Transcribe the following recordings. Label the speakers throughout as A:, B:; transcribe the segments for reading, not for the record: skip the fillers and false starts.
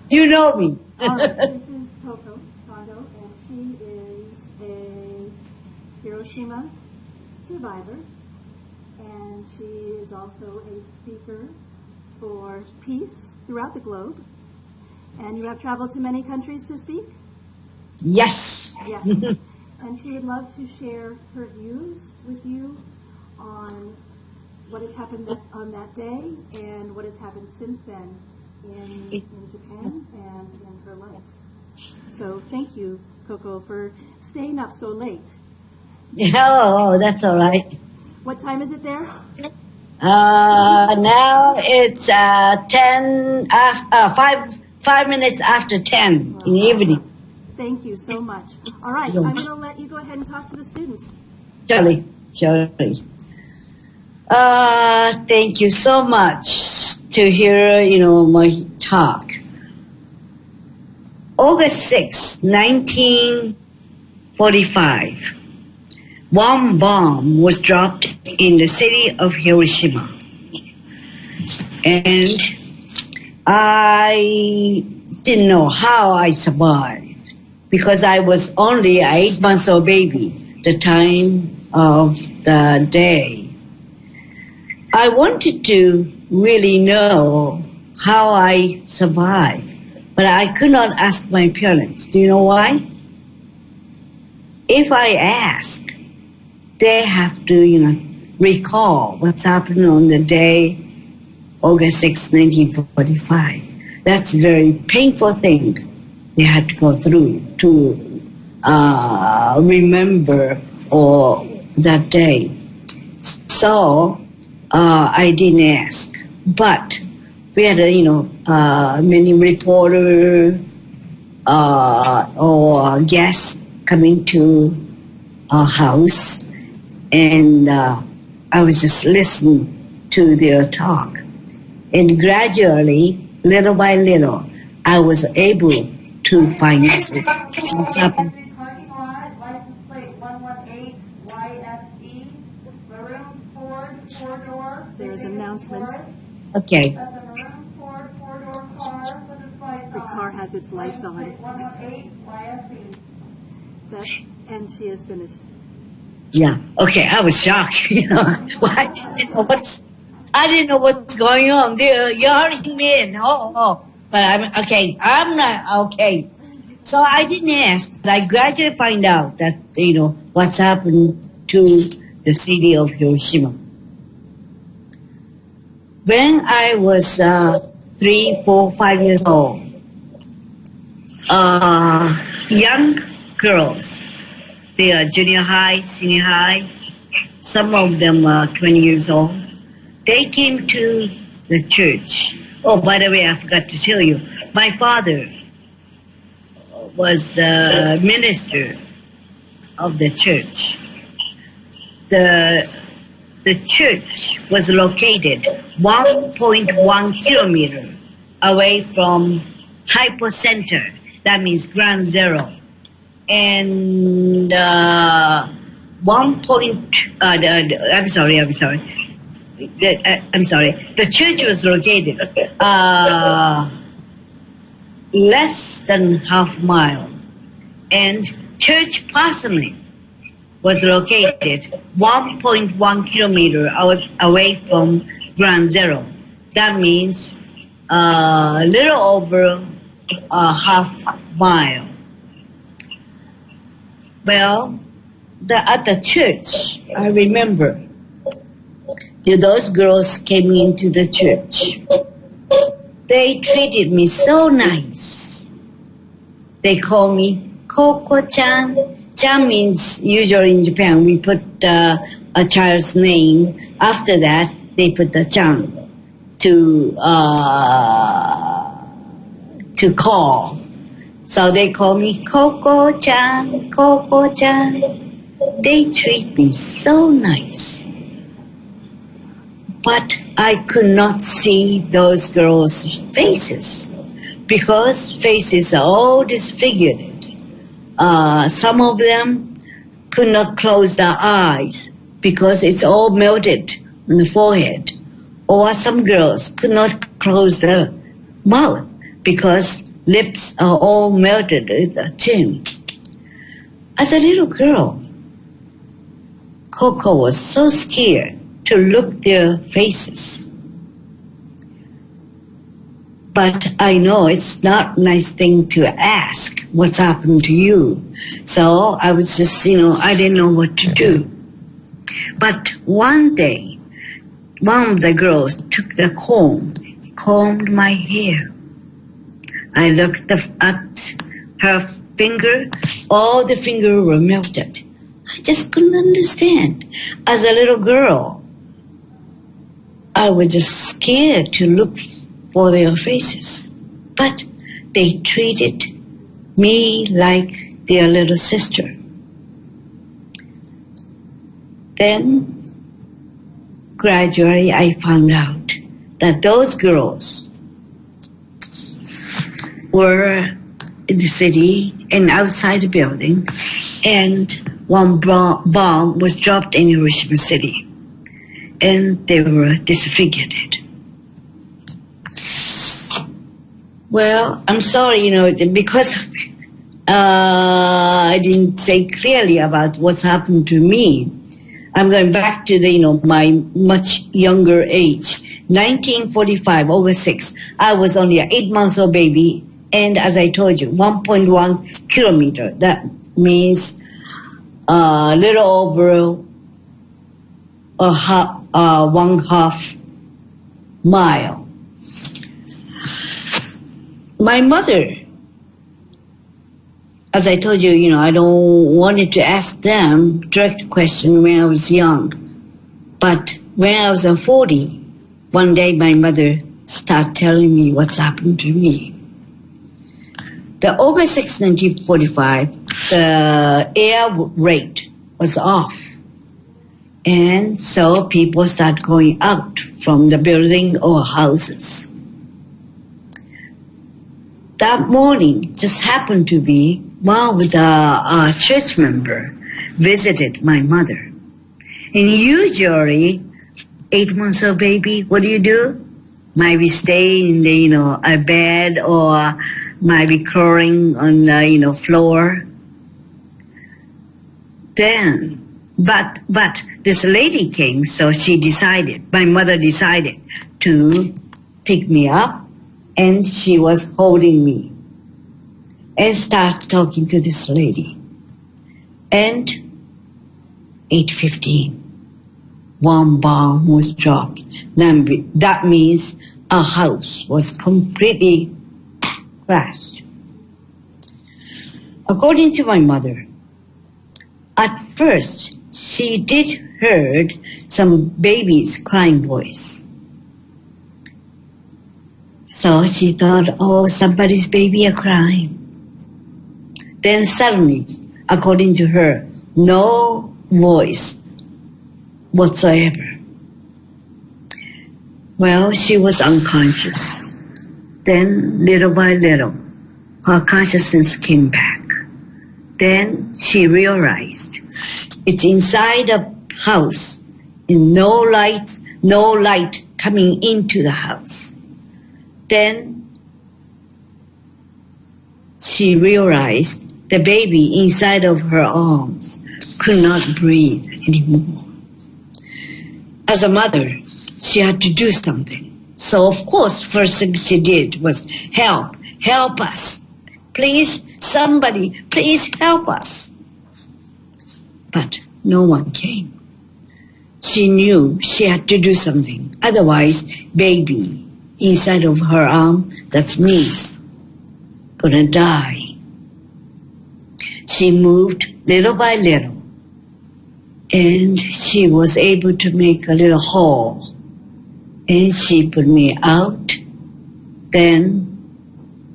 A: You know me.
B: All right, this is Koko Kondo, and she is a Hiroshima survivor, and she is also a speaker for peace throughout the globe. And you have traveled to many countries to speak?
A: Yes.
B: Yes. And she would love to share her views with you on what has happened on that day and what has happened since then in Japan and in her life. So thank you, Koko, for staying up so late.
A: Oh, that's all right.
B: What time is it there?
A: Now it's 5 minutes after 10 in the evening.
B: Thank you so much. All right, I'm going to let you go ahead and talk to the students.
A: Surely. Thank you so much to hear, my talk. August 6, 1945, one bomb was dropped in the city of Hiroshima. And I didn't know how I survived because I was only an 8-month-old baby the time of the day. I wanted to really know how I survived, but I could not ask my parents. Do you know why? If I ask, they have to, recall what's happened on the day, August 6, 1945. That's a very painful thing they had to go through to remember that day. So I didn't ask, but we had many reporters or guests coming to our house, and I was just listening to their talk, and gradually, little by little, I was able to find out what's happened.
B: There's an announcement.
A: Okay.
B: The car has its lights on. And she is finished.
A: Yeah. Okay. I was shocked. Why? I didn't know what's going on. They're yelling me in. But I'm okay. I'm not okay. So I didn't ask, but I gradually find out that what's happened to the city of Hiroshima. When I was 3, 4, 5 years old, young girls, they are junior high, senior high, some of them are 20 years old, they came to the church. Oh, by the way, I forgot to tell you, my father was the minister of the church. The church was located 1.1 kilometer away from hypocenter, that means ground zero. And I'm sorry. The church was located less than half mile, and church parsonage was located 1.1 kilometer away from ground zero. That means a little over a half mile. Well, at the church, I remember those girls came into the church. They treated me so nice. They called me Koko-chan. Chan means, usually in Japan, we put a child's name. After that, they put the chan to call. So they call me Koko-chan, Koko-chan. They treat me so nice. But I could not see those girls' faces because faces are all disfigured. Some of them could not close their eyes because it's all melted on the forehead. Or some girls could not close their mouth because lips are all melted at the chin. As a little girl, Koko was so scared to look their faces. But I know it's not a nice thing to ask what's happened to you. So I was just, I didn't know what to do. But one day, one of the girls took the comb, combed my hair. I looked at her finger, all the fingers were melted. I just couldn't understand. As a little girl, I was just scared to look for their faces. But they treated me like their little sister. Then, gradually, I found out that those girls were in the city and outside the building, and one bomb was dropped in Hiroshima City, and they were disfigured. Well, I'm sorry, because I didn't say clearly about what's happened to me. I'm going back to my much younger age. 1945, August 6. I was only an 8-month-old baby, and as I told you, 1.1 kilometer. That means a little over one half mile. My mother, as I told you, I don't wanted to ask them direct question when I was young. But when I was 40, one day my mother started telling me what's happened to me. The August 6, 1945, the air rate was off. And so people started going out from the building or houses. That morning just happened to be one of the church member visited my mother. And usually, 8-month-old baby, what do? Might be stay in the, a bed or might be crawling on the, floor. Then, but this lady came, so my mother decided to pick me up, and she was holding me and start talking to this lady. And 8:15, one bomb was dropped. That means a house was completely crashed. According to my mother, at first she did heard some babies crying voice. So she thought, oh, somebody's baby are crying. Then suddenly, according to her, no voice whatsoever. Well, she was unconscious. Then, little by little, her consciousness came back. Then she realized it's inside a house, and no light coming into the house. Then she realized the baby inside of her arms could not breathe anymore. As a mother, she had to do something. So, of course, first thing she did was help us. Please, somebody, please help us. But no one came. She knew she had to do something. Otherwise, baby inside of her arm, that's me, gonna die. She moved little by little, and she was able to make a little hole, and she put me out. Then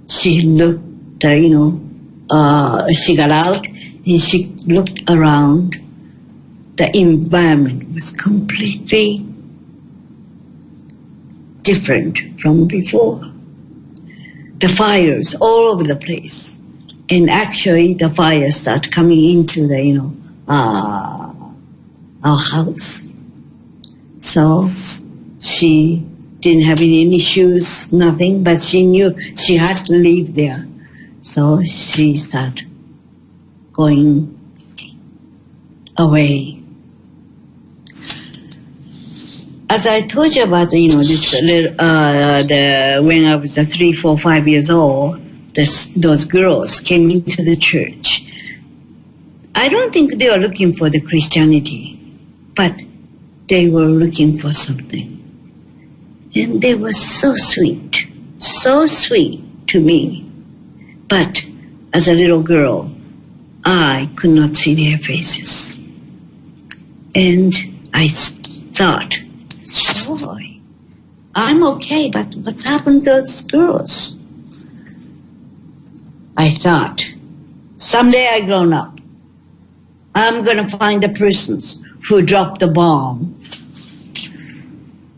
A: she looked, she got out, and she looked around. The environment was completely different from before. The fires all over the place. And actually the fires start coming into the, our house. So she didn't have any shoes, nothing, but she knew she had to leave there. So she started going away. As I told you about, this little, when I was 3, 4, 5 years old, those girls came into the church. I don't think they were looking for the Christianity, but they were looking for something. And they were so sweet to me. But as a little girl, I could not see their faces. And I thought, boy, I'm okay, but what's happened to those girls? I thought, someday I grown up, I'm going to find the persons who dropped the bomb.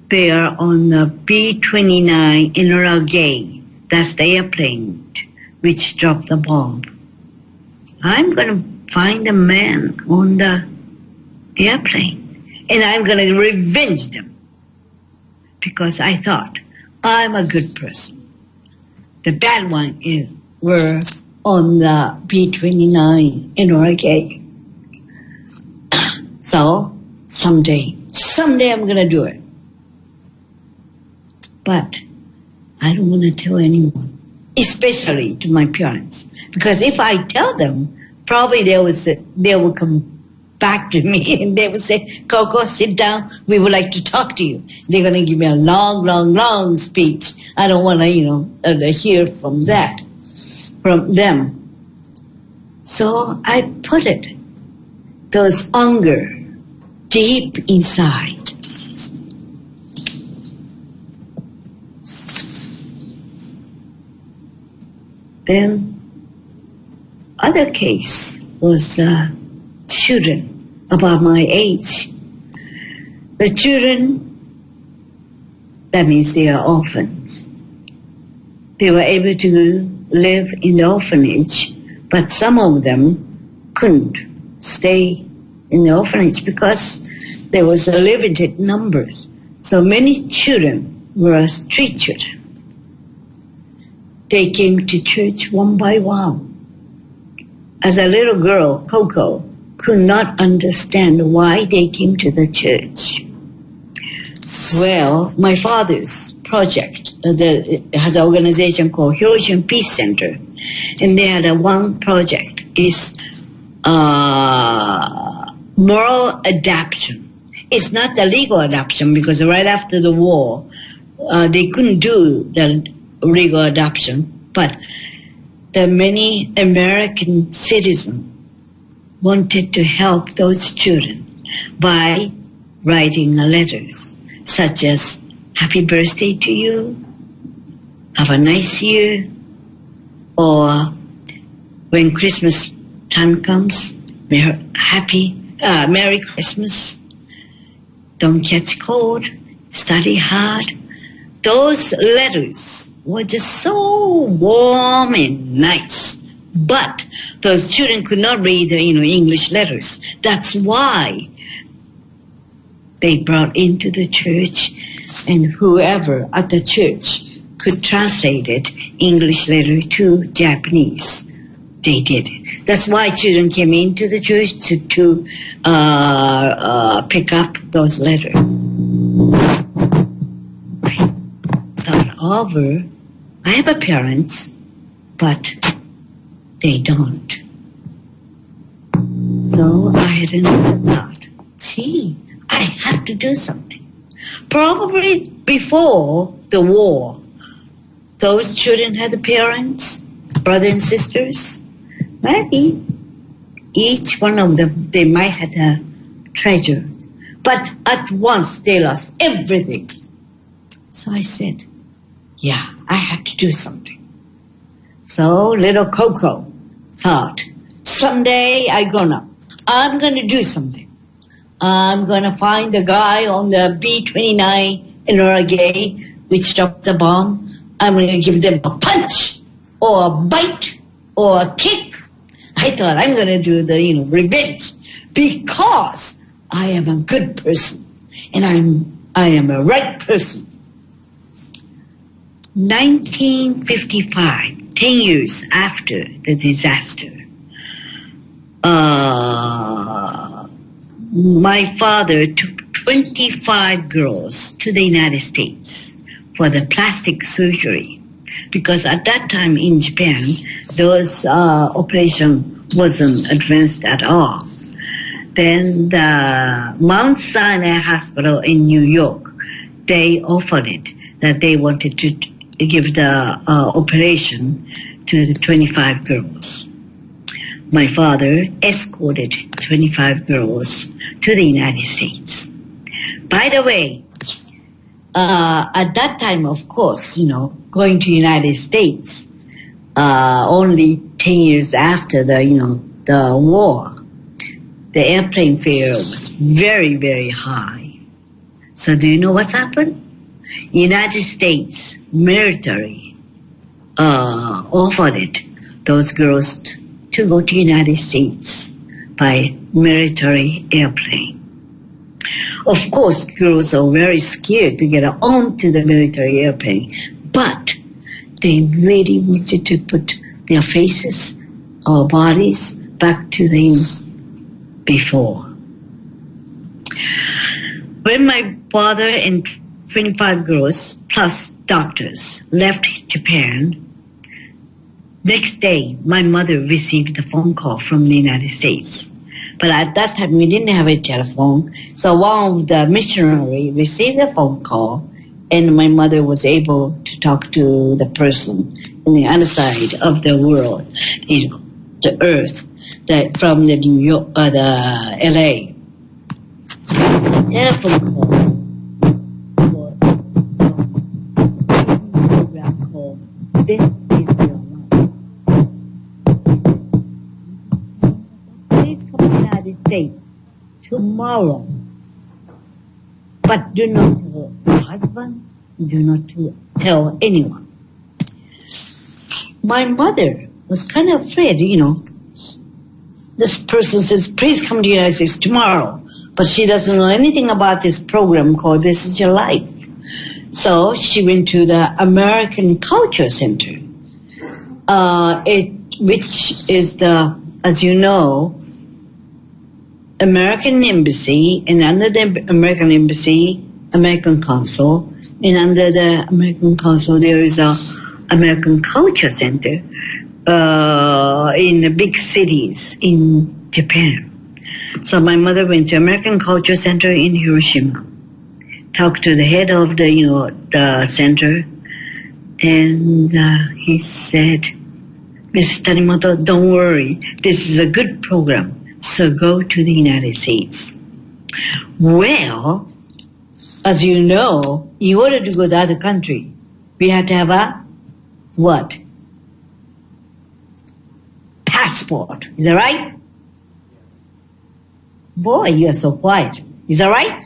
A: They are on the B-29 Enola Gay. That's the airplane which dropped the bomb. I'm going to find the man on the airplane, and I'm going to revenge them. Because I thought, I'm a good person. The bad one were on the B-29 Enola Gay. So, someday I'm going to do it. But I don't want to tell anyone, especially to my parents. Because if I tell them, probably they will come back to me and they will say, Koko, sit down, we would like to talk to you. They're going to give me a long speech. I don't want to, hear from them. So I put those anger deep inside. Then other case was children about my age. The children, that means they are orphans. They were able to live in the orphanage, but some of them couldn't stay in the orphanage because there was a limited numbers. So many children were street children. They came to church one by one. As a little girl, Koko could not understand why they came to the church. Well, my father's project has an organization called Hiroshima Peace Center, and they had one project is moral adoption. It's not the legal adoption because right after the war, they couldn't do the legal adoption, but the many American citizens wanted to help those children by writing letters such as happy birthday to you, have a nice year, or when Christmas time comes, Merry Christmas, don't catch cold, study hard. Those letters were just so warm and nice. But those children could not read the English letters. That's why they brought into the church, and whoever at the church could translate it, English letter to Japanese. They did it. That's why children came into the church to pick up those letters. However, I have a parents, but they don't. So I had another thought. Gee, I have to do something. Probably before the war, those children had parents, brothers and sisters. Maybe each one of them, they might have a treasure. But at once they lost everything. So I said, yeah, I have to do something. So little Koko thought, someday I grown up, I'm going to do something. I'm going to find the guy on the B-29 Enola Gay, which dropped the bomb. I'm going to give them a punch or a bite or a kick. I thought I'm going to do the, revenge because I am a good person and I am a right person. 1955, 10 years after the disaster, my father took 25 girls to the United States for the plastic surgery. Because at that time in Japan, those operation wasn't advanced at all. Then the Mount Sinai Hospital in New York, they offered it that they wanted to give the operation to the 25 girls. My father escorted 25 girls to the United States. By the way, at that time, of course, going to United States, only 10 years after the war, the airplane fare was very, very high. So do you know what's happened? United States military offered it, those girls to go to United States by military airplane. Of course, girls are very scared to get onto the military airplane, but they really wanted to put their faces or bodies back to them before. When my father and 25 girls plus doctors left Japan, next day my mother received a phone call from the United States. But at that time we didn't have a telephone, so one of the missionary received a phone call, and my mother was able to talk to the person on the other side of the world, the earth, that from the New York, the LA. Telephone call. This is your life. Please come to the United States tomorrow. But do not tell your husband, do not tell anyone. My mother was kind of afraid, This person says, please come to the United States tomorrow. But she doesn't know anything about this program called This Is Your Life. So she went to the American Culture Center, which is the, as you know, American Embassy, and under the American Embassy, American Consul, and under the American Consul there is a American Culture Center in the big cities in Japan. So my mother went to American Culture Center in Hiroshima, talked to the head of the center, and he said, Mrs. Tanimoto, don't worry, this is a good program. So go to the United States. Well, as you know, in order to go to other country, we have to have a what? Passport. Is that right? Boy, you are so quiet. Is that right?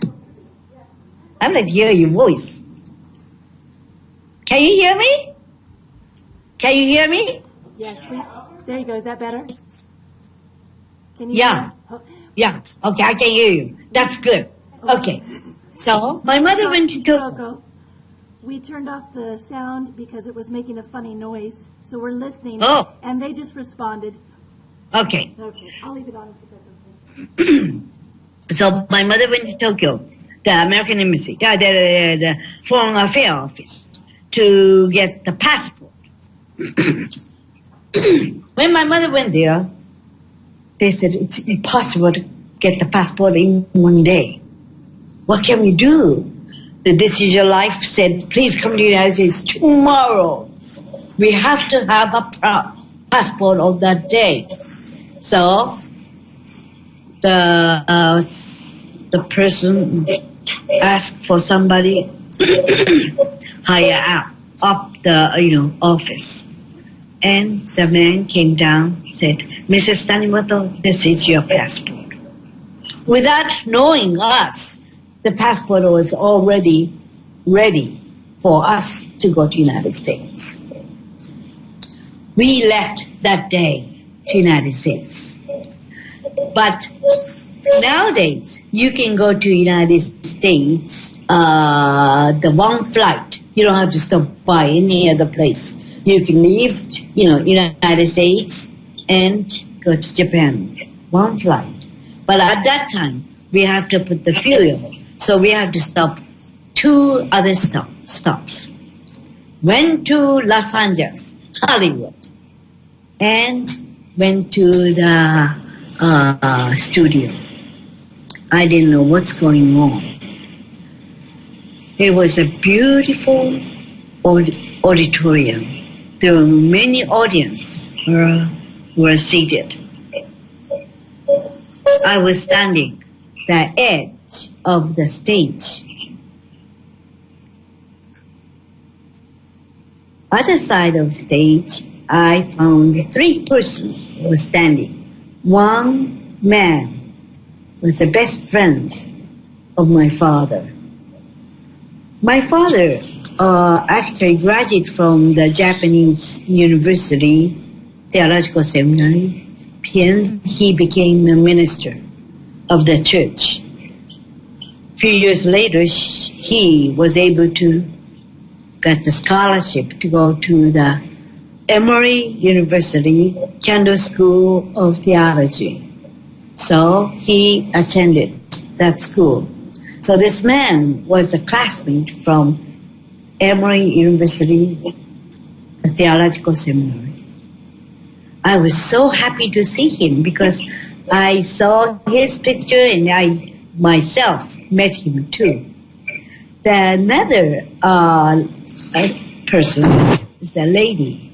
A: I'd like to hear your voice. Can you hear me? Can you hear me?
B: Yes. There you go. Is that better? Can you
A: Yeah. Yeah. Okay, I can hear you. That's good. Okay. So, my mother went to
B: Koko, we turned off the sound because it was making a funny noise. So we're listening.
A: Oh.
B: And they just responded.
A: Okay.
B: Okay. I'll leave it on if that's okay.
A: So, my mother went to Tokyo, the American Embassy, the Foreign Affairs Office, to get the passport. When my mother went there, they said it's impossible to get the passport in one day. What can we do? The This Is Your Life said, please come to the United States tomorrow. We have to have a passport on that day. So the person asked for somebody higher up the office. And the man came down, said, Mrs. Tanimoto, this is your passport. Without knowing us, the passport was already ready for us to go to United States. We left that day to United States. But nowadays, you can go to United States, the one flight. You don't have to stop by any other place. You can leave, United States and go to Japan. One flight. But at that time, we have to put the fuel. So we have to stop 2 other stops. Went to Los Angeles, Hollywood, and went to the studio. I didn't know what's going on. It was a beautiful auditorium. There were many audience were seated. I was standing the edge of the stage. Other side of stage, I found 3 persons were standing. One man was the best friend of my father. My father actually graduated from the Japanese University Theological Seminary, and he became a minister of the church. A few years later, he was able to get the scholarship to go to the Emory University Kendall School of Theology. So he attended that school. So this man was a classmate from Emory University Theological Seminary. I was so happy to see him because I saw his picture and I myself met him too. Another person is a lady,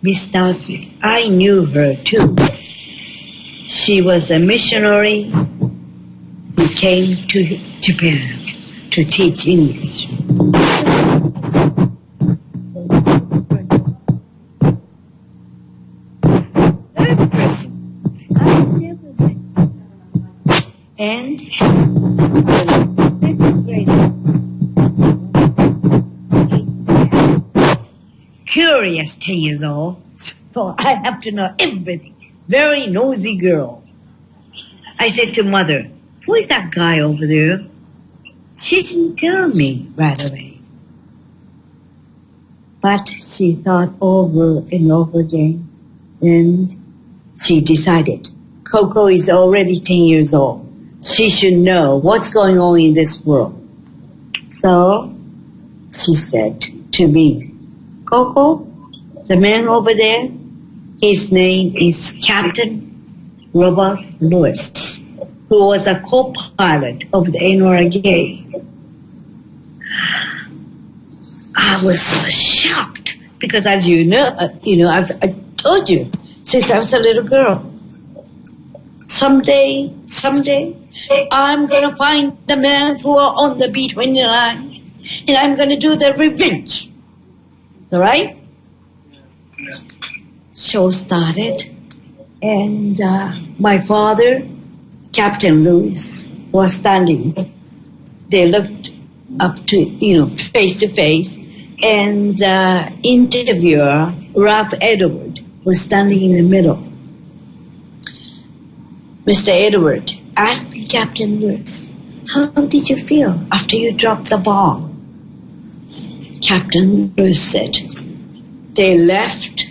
A: Miss Dowdy. I knew her too. She was a missionary who came to Japan to teach English. Third person, I never met. And second grader. Curious 10 years old, so I have to know everything. Very nosy girl. I said to mother, who is that guy over there? She didn't tell me right away. But she thought over and over again, and she decided, Koko is already 10 years old. She should know what's going on in this world. So she said to me, Koko, the man over there, his name is Captain Robert Lewis, who was a co-pilot of the Enola Gay. I was so shocked because, as you know, as I told you, since I was a little girl, someday, I'm going to find the men who are on the B-29, and I'm going to do the revenge. All right? Show started, and my father, Captain Lewis, was standing. They looked up to, face to face, and interviewer, Ralph Edward, was standing in the middle. Mr. Edward asked Captain Lewis, how did you feel after you dropped the bomb? Captain Lewis said, they left,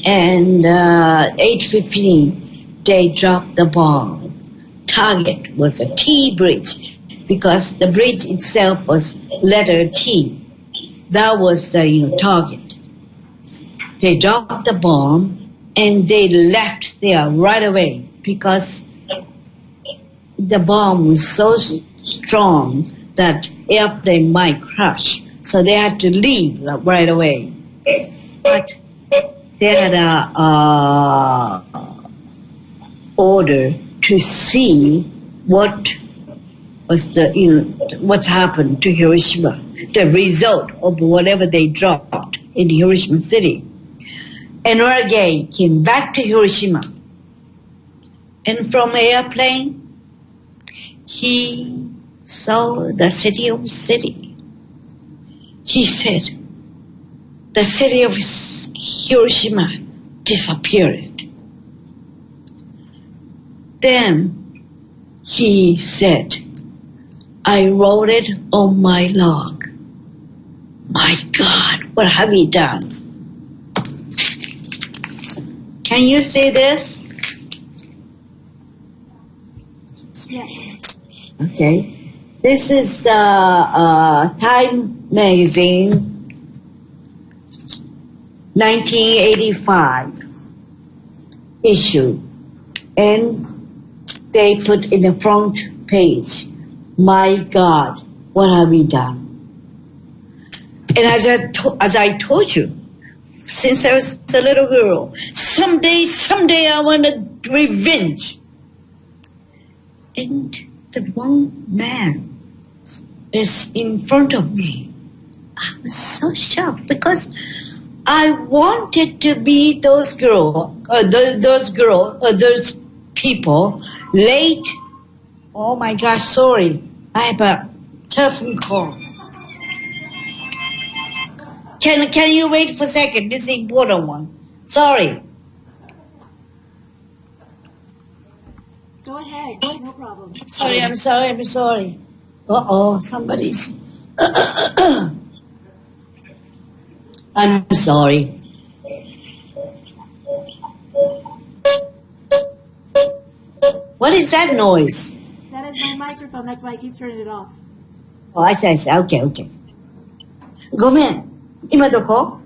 A: and 8:15, they dropped the bomb. Target was a T bridge, because the bridge itself was letter T. That was the target. They dropped the bomb, and they left there right away, because the bomb was so strong that airplane might crash. So they had to leave right away. But they had a order to see what was what's happened to Hiroshima, the result of whatever they dropped in Hiroshima city. Enola Gay came back to Hiroshima, and from airplane, he saw the city of city. He said, the city of Hiroshima disappeared. Then he said, I wrote it on my log. My God, what have you done? Can you see this?
B: Yes.
A: Okay. This is the Time magazine, 1985 issue. And they put in the front page, "My God, what have we done?" And as I told you, since I was a little girl, someday I want revenge. And the one man is in front of me. I was so shocked because I wanted to be those people late. Oh my gosh, sorry. I have a telephone call. Can you wait for a second? This is an important one. Sorry.
B: Go ahead. No problem.
A: I'm sorry. Uh-oh, somebody's... I'm sorry. What is that noise?
B: That is my microphone. That's why I keep turning it off.
A: Oh, I see. Okay. ごめん。今どこ？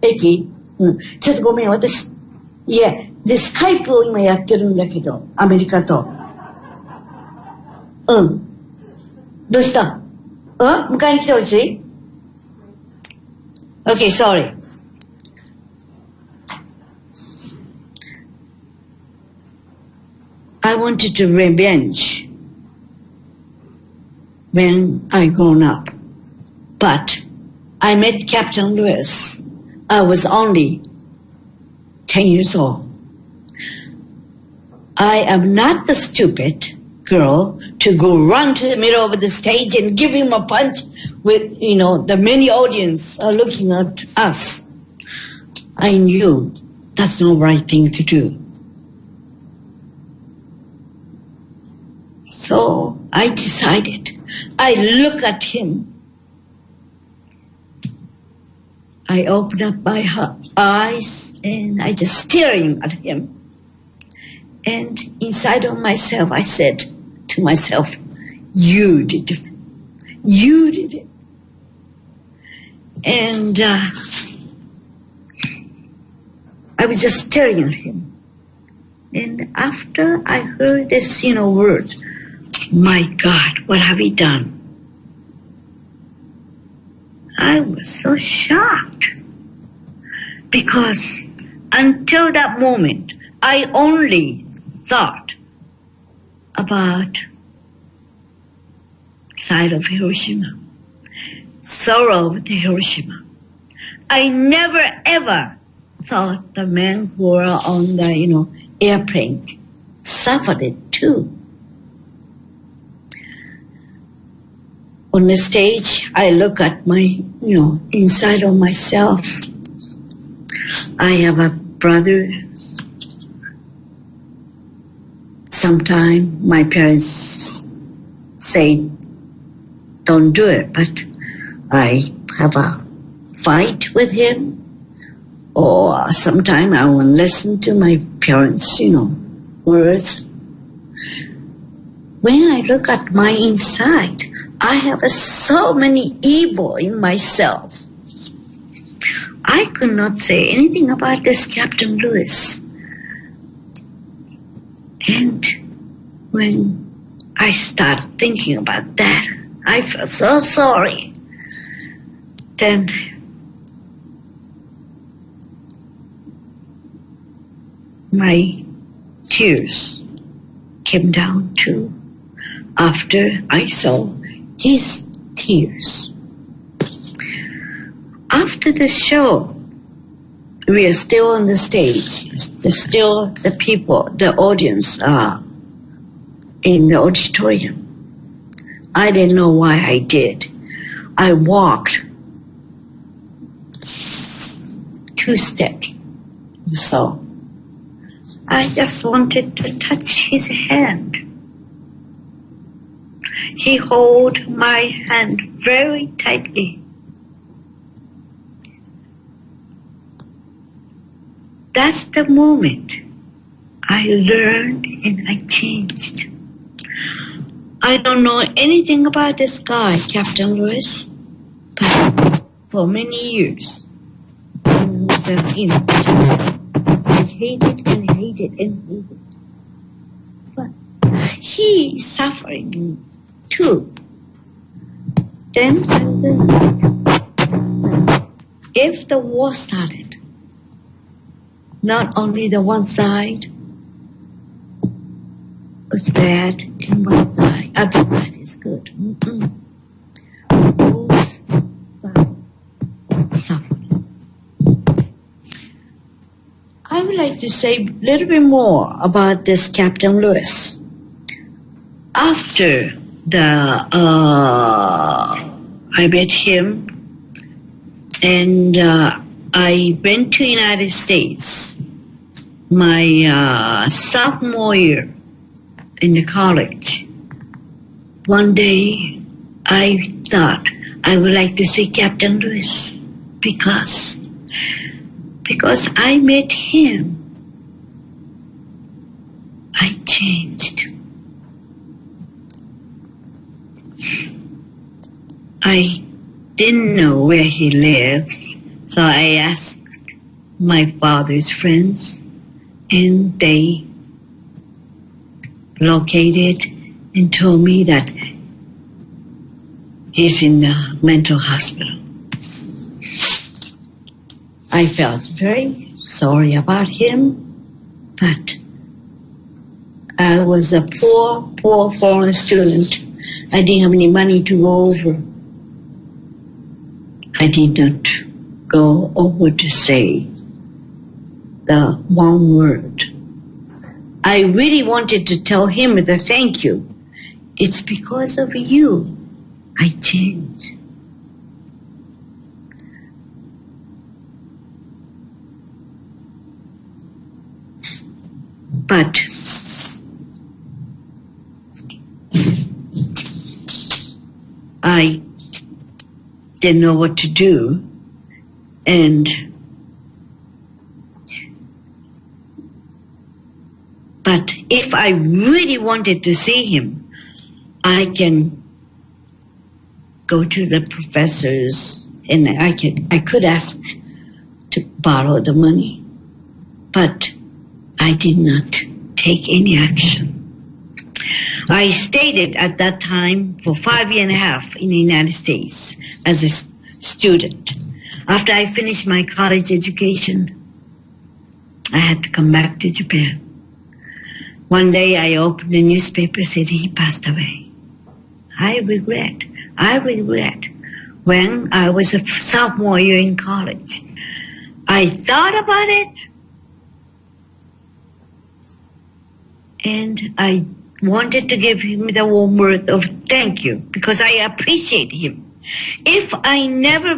A: 駅？うん。ちょっとごめん。私、いえ、で、スカイプを今やってるんだけど、アメリカと。うん。どうした？迎えに来てほしい？ Okay, sorry. I wanted to revenge when I grown up. But I met Captain Lewis. I was only 10 years old. I am not the stupid girl to go run to the middle of the stage and give him a punch with, the many audience are looking at us. I knew that's not the right thing to do. So I decided. I look at him. I opened up my eyes and I just staring at him. And inside of myself, I said to myself, "You did it. You did it." And I was just staring at him. And after I heard this, word, "My God, what have we done?" I was so shocked. Because until that moment, I only thought about side of Hiroshima, sorrow of the Hiroshima. I never ever thought the men who were on the airplane suffered it too. On the stage, I look at my inside of myself. I have a brother. Sometimes my parents say, "Don't do it," but I have a fight with him, or sometimes I won't listen to my parents, words. When I look at my inside, I have so many evil in myself. I could not say anything about this Captain Lewis. And when I started thinking about that, I felt so sorry. Then my tears came down too after I saw his tears. After the show, we are still on the stage. There's still the people, the audience are in the auditorium. I didn't know why I did. I walked 2 steps or so. I just wanted to touch his hand. He held my hand very tightly. that's the moment I learned and I changed. I don't know anything about this guy, Captain Lewis, but for many years, I was an image. I hated and hated and hated. But he is suffering too. Then I learned if the war started, not only the one side was bad and one side, other side is good. Both suffered. I would like to say a little bit more about this Captain Lewis. After I met him, and I went to United States my sophomore year in the college. One day I thought I would like to see Captain Lewis because I met him. I changed. I didn't know where he lived, so I asked my father's friends, and they located and told me that he's in the mental hospital. I felt very sorry about him, but I was a poor foreign student. I didn't have any money to go over. I did not go over to say the one word. I really wanted to tell him the thank you. It's because of you I changed. But I didn't know what to do, but if I really wanted to see him, I can go to the professors and I could ask to borrow the money, but I did not take any action. I stayed at that time for 5 years and a half in the United States as a student. After I finished my college education, I had to come back to Japan. One day I opened the newspaper, said he passed away. I regret. When I was a sophomore year in college, I thought about it, and I wanted to give him the warm word of thank you because I appreciate him. If I never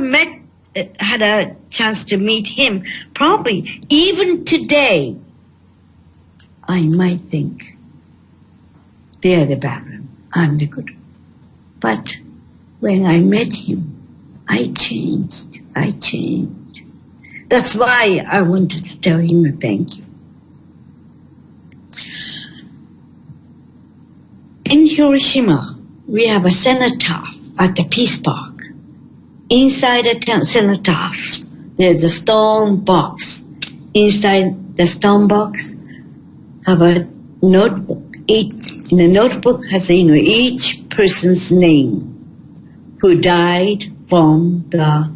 A: had a chance to meet him, probably even today, I might think they're the bad one, I'm the good one. But when I met him, I changed. That's why I wanted to tell him a thank you. In Hiroshima, we have a cenotaph at the Peace Park. Inside the cenotaph, there's a stone box. Inside the stone box, have a notebook. The notebook has each person's name who died from the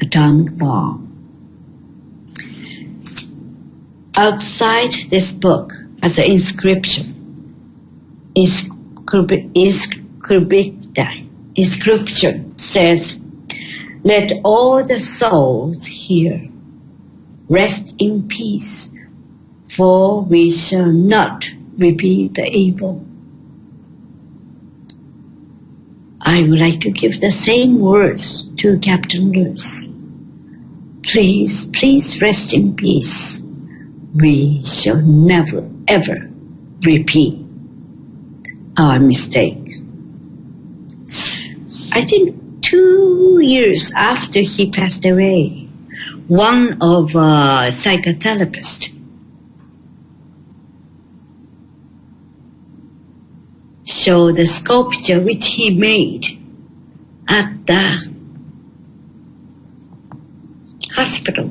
A: atomic bomb. Outside this book has an inscription. Inscription says, "Let all the souls here rest in peace, for we shall not repeat the evil." I would like to give the same words to Captain Lewis. Please rest in peace. We shall never, ever repeat our mistake. I think 2 years after he passed away, one of psychotherapists showed the sculpture which he made at the hospital.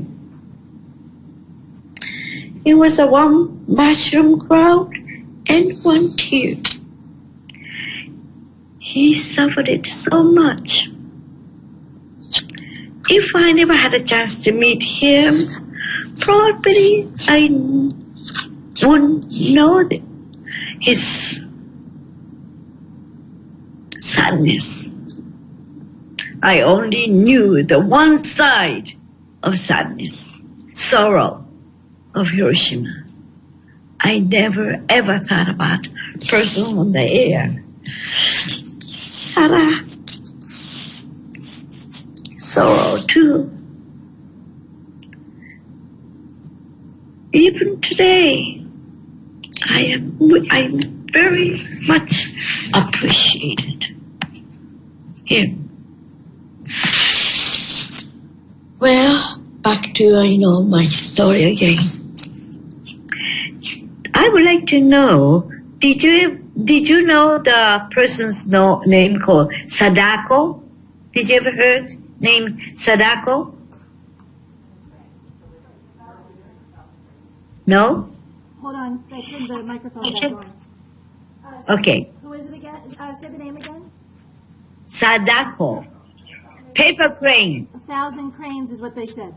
A: It was a one mushroom crowd and one tear. He suffered it so much. If I never had a chance to meet him, probably I wouldn't know his sadness. I only knew the one side of sadness, sorrow of Hiroshima. I never ever thought about person on the air. Had a sorrow too. Even today, I'm very much appreciated him. Well, back to my story again. I would like to know, did you know the person's name called Sadako? Did you ever heard name Sadako? No?
B: Hold on, they turned the microphone back on.
A: Okay.
B: Who is it again? Say the name again.
A: Sadako. Paper crane.
B: 1,000 cranes is what they said.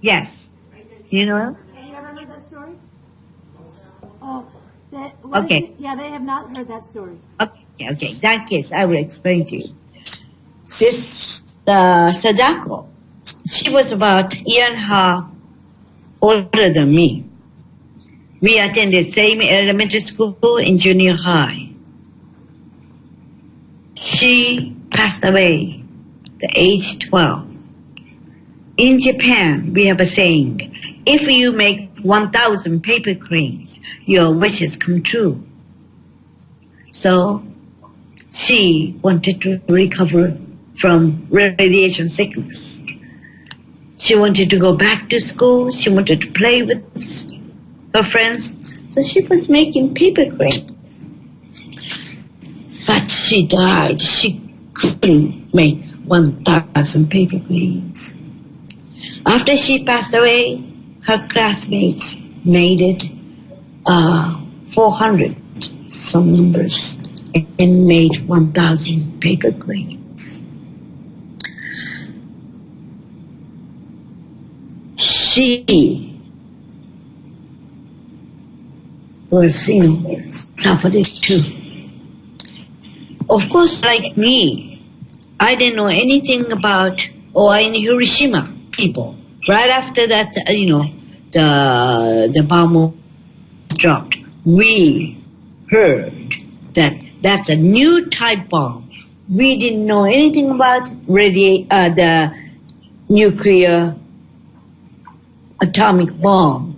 A: Yes. You know?
B: Have you ever heard that story? Oh,
A: okay.
B: Yeah, they have not heard that story.
A: Okay. In that case, I will explain to you. This Sadako, she was about a year and a half older than me. We attended same elementary school and junior high. She passed away at age 12. In Japan, we have a saying, if you make 1,000 paper cranes, your wishes come true. So she wanted to recover from radiation sickness. She wanted to go back to school. She wanted to play with her friends. So she was making paper cranes. But she died. She couldn't make 1,000 paper cranes. After she passed away, her classmates made it 400, some numbers, and made 1,000 paper cranes. She was, suffered it too. Of course, like me, I didn't know anything about, in Hiroshima people. Right after that, the bomb was dropped, we heard that that's a new type bomb. We didn't know anything about the nuclear atomic bomb.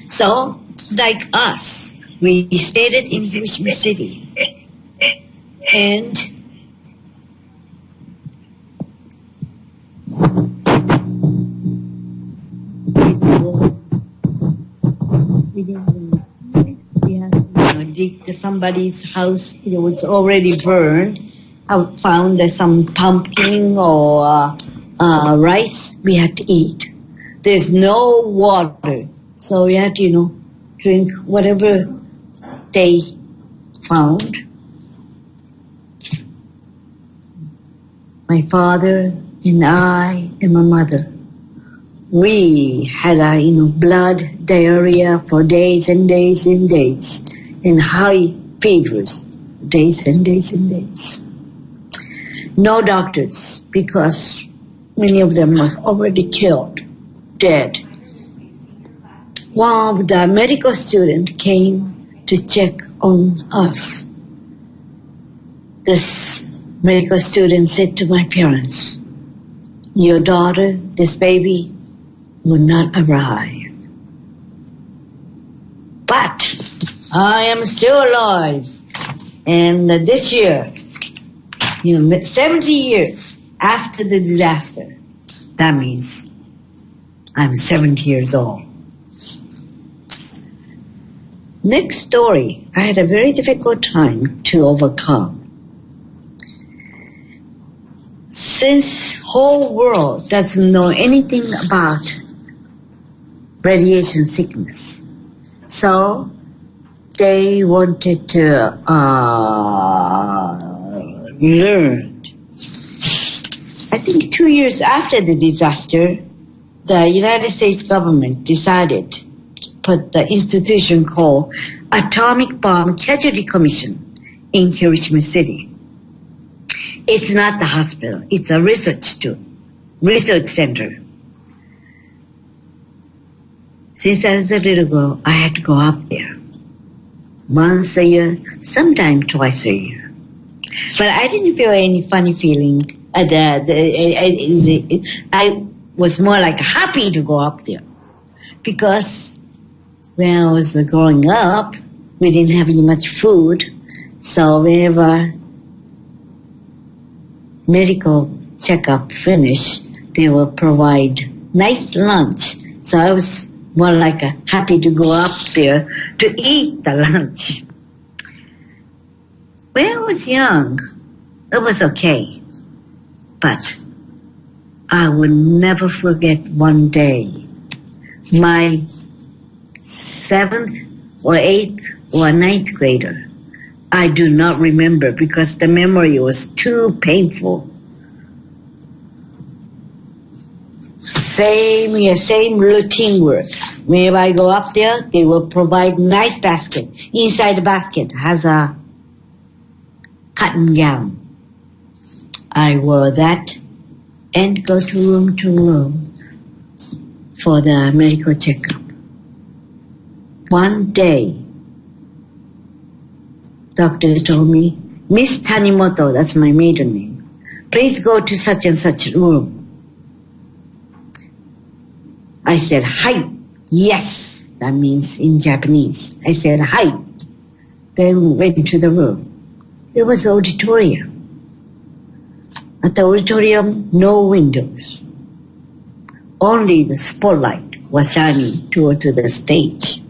A: So, like us, we stayed in Hiroshima City, and dig somebody's house. It was already burned. I found some pumpkin or rice we had to eat. There's no water, so we had to, drink whatever they found. My father and I and my mother, we had blood diarrhea for days and days and days, and high fevers, days and days and days. No doctors, because many of them were already killed, dead. One of the medical students came to check on us. This medical student said to my parents, your daughter, this baby, will not arrive. But I am still alive. And this year, 70 years after the disaster, That means I'm 70 years old. Next story, I had a very difficult time to overcome. Since whole world doesn't know anything about radiation sickness, so they wanted to learn. I think 2 years after the disaster, the United States government decided to put the institution called Atomic Bomb Casualty Commission in Hiroshima City. It's not the hospital, it's a research center. Since I was a little girl, I had to go up there once a year, sometimes twice a year. But I didn't feel any funny feeling. I was more like happy to go up there because when I was growing up, we didn't have any much food. So whenever medical checkup finished, they will provide nice lunch. So I was more like happy to go up there to eat the lunch. When I was young, it was okay. But I will never forget one day, my 7th or 8th or 9th grader. I do not remember because the memory was too painful. Same routine work. Whenever I go up there, they will provide nice basket. Inside the basket has a cotton gown. I wore that and go to room for the medical checkup. One day, doctor told me, Miss Tanimoto, that's my maiden name, please go to such and such room. I said, hi, yes, that means in Japanese. I said, hi, then went to the room. It was an auditorium. At the auditorium, no windows. Only the spotlight was shining toward to the stage.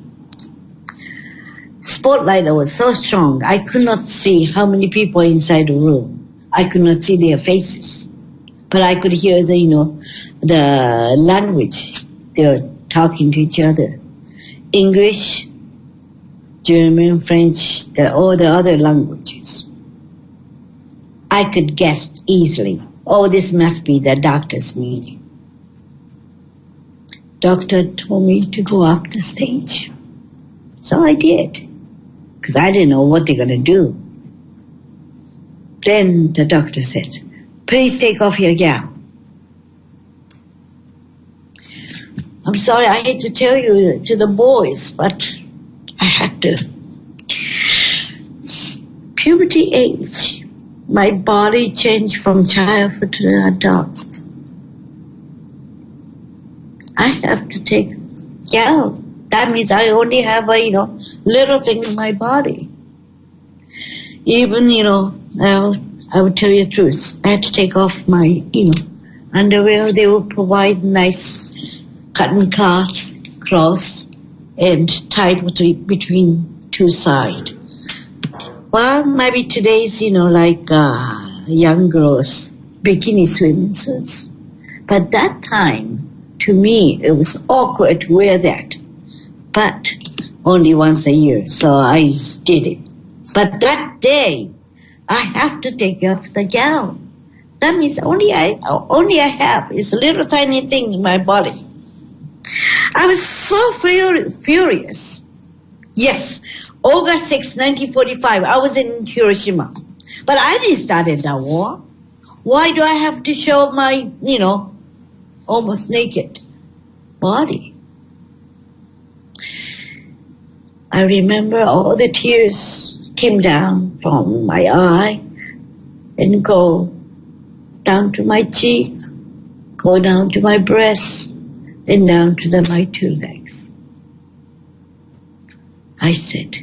A: Spotlight was so strong, I could not see how many people inside the room. I could not see their faces. But I could hear the language. They were talking to each other. English, German, French, all the other languages. I could guess easily, oh, this must be the doctor's meeting. Doctor told me to go up the stage. So I did, because I didn't know what they're going to do. Then the doctor said, please take off your gown. I'm sorry, I hate to tell you to the boys, but I had to. Puberty age. My body changed from childhood to adult. I have to take gown. That means I only have a, little thing in my body. Even, I would tell you the truth. I had to take off my, underwear. They will provide nice cotton cloths and tied between two sides. Well, maybe today's, young girls, bikini swimming suits. But that time, to me, it was awkward to wear that. But only once a year, so I did it. But that day, I have to take off the gown. That means only I have is a little tiny thing in my body. I was so furious. Yes, August 6, 1945, I was in Hiroshima. But I didn't start that war. Why do I have to show my, almost naked body? I remember all the tears came down from my eye and go down to my cheek, go down to my breast, and down to my two legs. I said,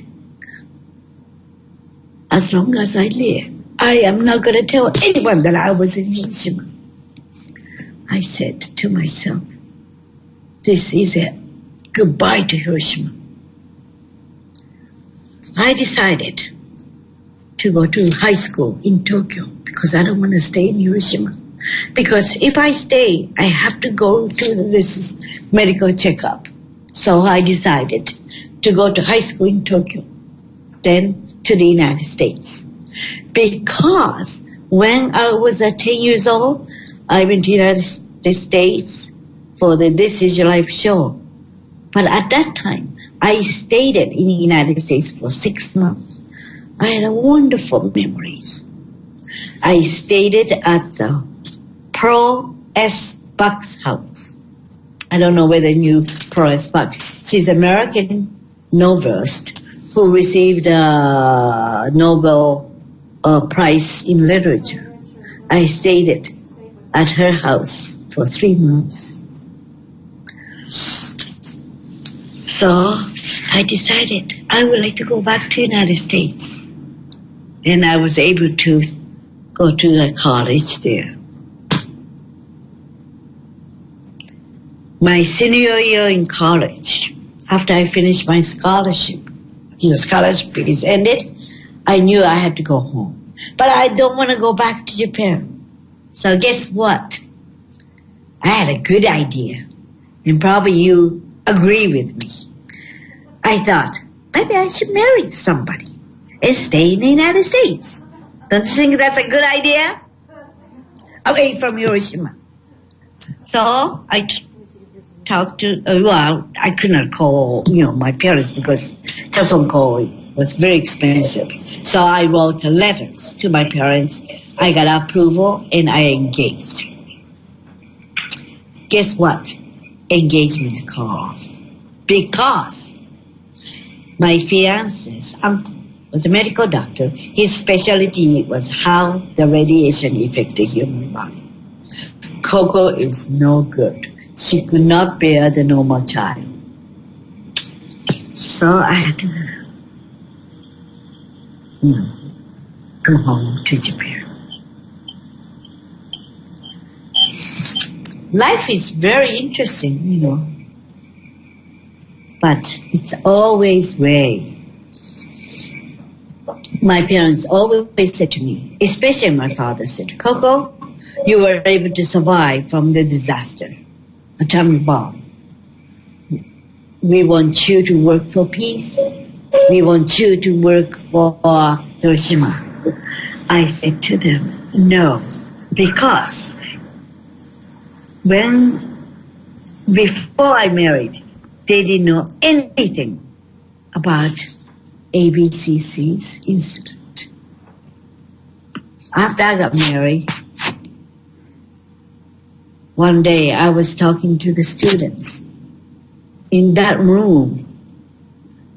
A: as long as I live, I am not going to tell anyone that I was in Hiroshima. I said to myself, this is it. Goodbye to Hiroshima. I decided to go to high school in Tokyo because I don't want to stay in Hiroshima. Because if I stay, I have to go to this medical checkup. So I decided to go to high school in Tokyo, then to the United States. Because when I was 10 years old, I went to the United States for the This Is Your Life show. But at that time, I stayed in the United States for 6 months. I had wonderful memories. I stayed at the Pearl S. Buck's house. I don't know whether you knew Pearl S. Buck. She's an American novelist who received a Nobel Prize in Literature. I stayed at her house for 3 months. So I decided I would like to go back to the United States. And I was able to go to a college there. My senior year in college, after I finished my scholarship, scholarship is ended, I knew I had to go home. But I don't want to go back to Japan. So guess what? I had a good idea. And probably you agree with me. I thought, maybe I should marry somebody and stay in the United States. Don't you think that's a good idea? Away from Hiroshima. So I talked to, I could not call, my parents because telephone call was very expensive. So I wrote letters to my parents. I got approval and I engaged. Guess what? Engagement call. Because my fiance's uncle was a medical doctor. His specialty was how the radiation affects the human body. Koko is no good. She could not bear the normal child. So I had to, go home to Japan. Life is very interesting, but it's always way. My parents always said to me, especially my father said, Koko, you were able to survive from the disaster, atomic bomb. We want you to work for peace. We want you to work for Hiroshima. I said to them, no, because before I married, they didn't know anything about ABCC's incident. After I got married, one day I was talking to the students. In that room,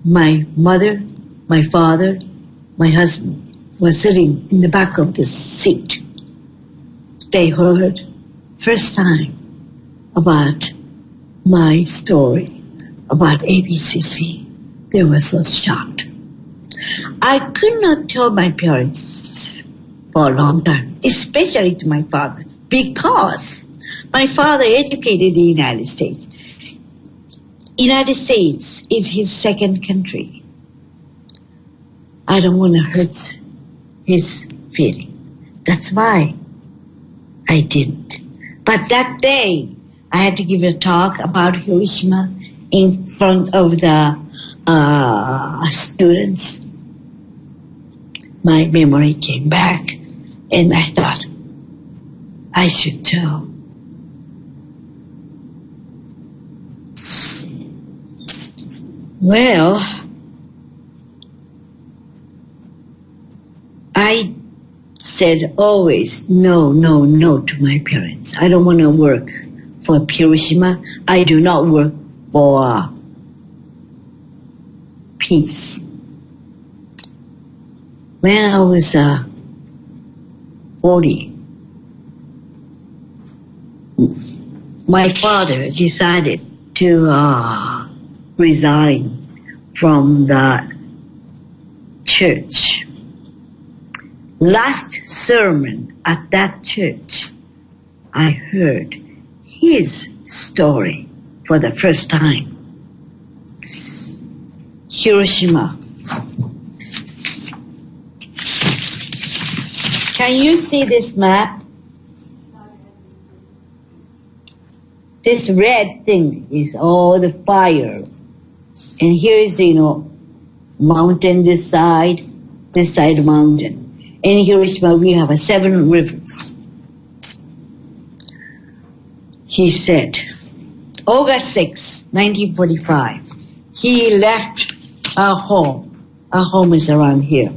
A: my mother, my father, my husband were sitting in the back of the seat. They heard first time about my story about ABCC. They were so shocked. I could not tell my parents for a long time, especially to my father, because my father educated in the United States. United States is his second country. I don't want to hurt his feeling. That's why I didn't. But that day, I had to give a talk about Hiroshima in front of the students. My memory came back, and I thought, I should tell. Well, I said always no to my parents. I don't want to work for Hiroshima. I do not work for peace. When I was 40, my father decided to resign from the church. Last sermon at that church, I heard his story for the first time. Hiroshima. Can you see this map? This red thing is all the fire. And here is, mountain this side mountain. In Hiroshima, we have 7 rivers. He said, August 6, 1945, he left our home. Our home is around here.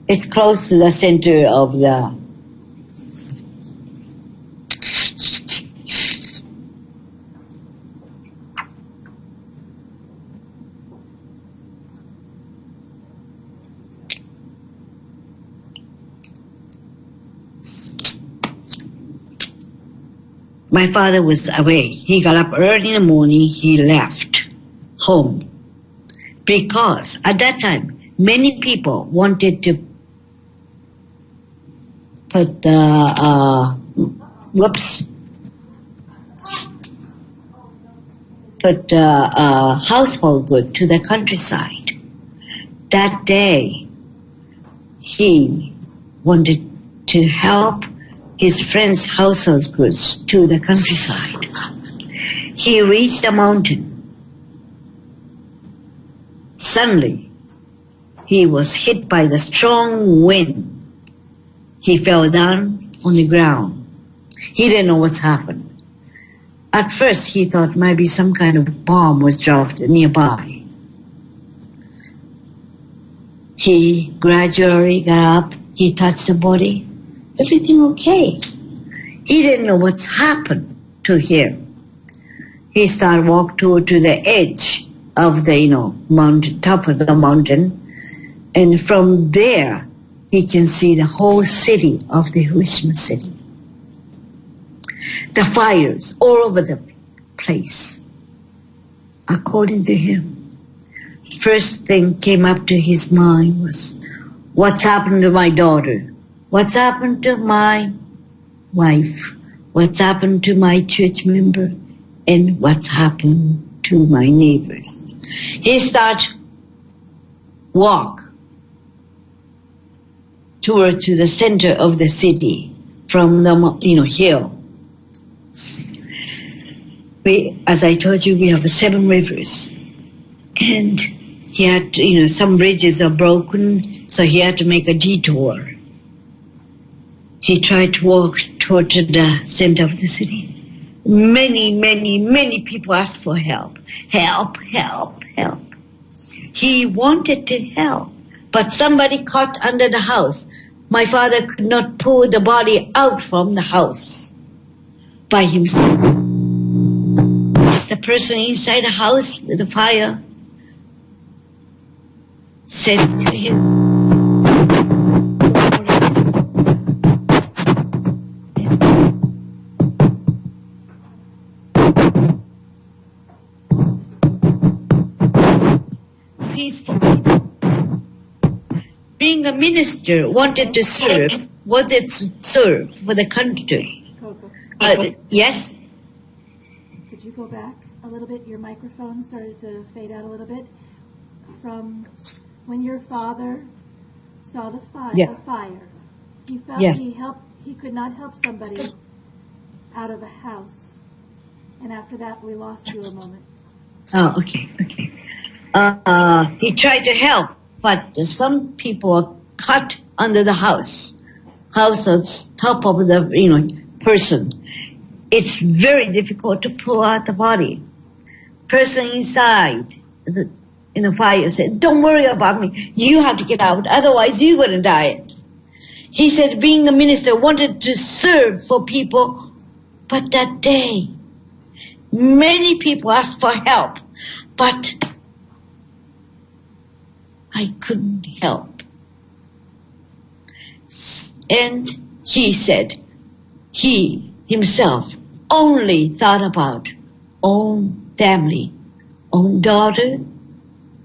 A: It's close to the center of the My father was away. He got up early in the morning. He left home because at that time, many people wanted to put household good to the countryside. That day, he wanted to help his friend's household goods to the countryside. He reached the mountain. Suddenly, he was hit by the strong wind. He fell down on the ground. He didn't know what's happened. At first, he thought maybe some kind of bomb was dropped nearby. He gradually got up. He touched the body. Everything okay. He didn't know what's happened to him. He started walking toward to the edge of the, mountain, top of the mountain. And from there, he can see the whole city of the Hiroshima city. The fires all over the place. According to him, first thing came up to his mind was, what's happened to my daughter? What's happened to my wife? What's happened to my church member? And what's happened to my neighbors? He started walk toward to the center of the city from the hill. As I told you, we have 7 rivers, and he had some bridges are broken, so he had to make a detour. He tried to walk toward the center of the city. Many people asked for help. Help. He wanted to help, but somebody caught under the house. My father could not pull the body out from the house by himself. The person inside the house with the fire said to him, being a minister, wanted to serve, wanted to serve for the country.
B: Koko.
A: Yes?
B: Could you go back a little bit? Your microphone started to fade out a little bit. From when your father saw the fire, he felt he could not help somebody out of a house. And after that, we lost you a moment.
A: Oh, okay. He tried to help, but some people are cut under the house on top of the person. It's very difficult to pull out the body. Person inside in the fire said, "Don't worry about me. You have to get out, otherwise you're going to die." He said, being a minister, wanted to serve for people, but that day, many people asked for help, but I couldn't help. And he said he himself only thought about own family, own daughter,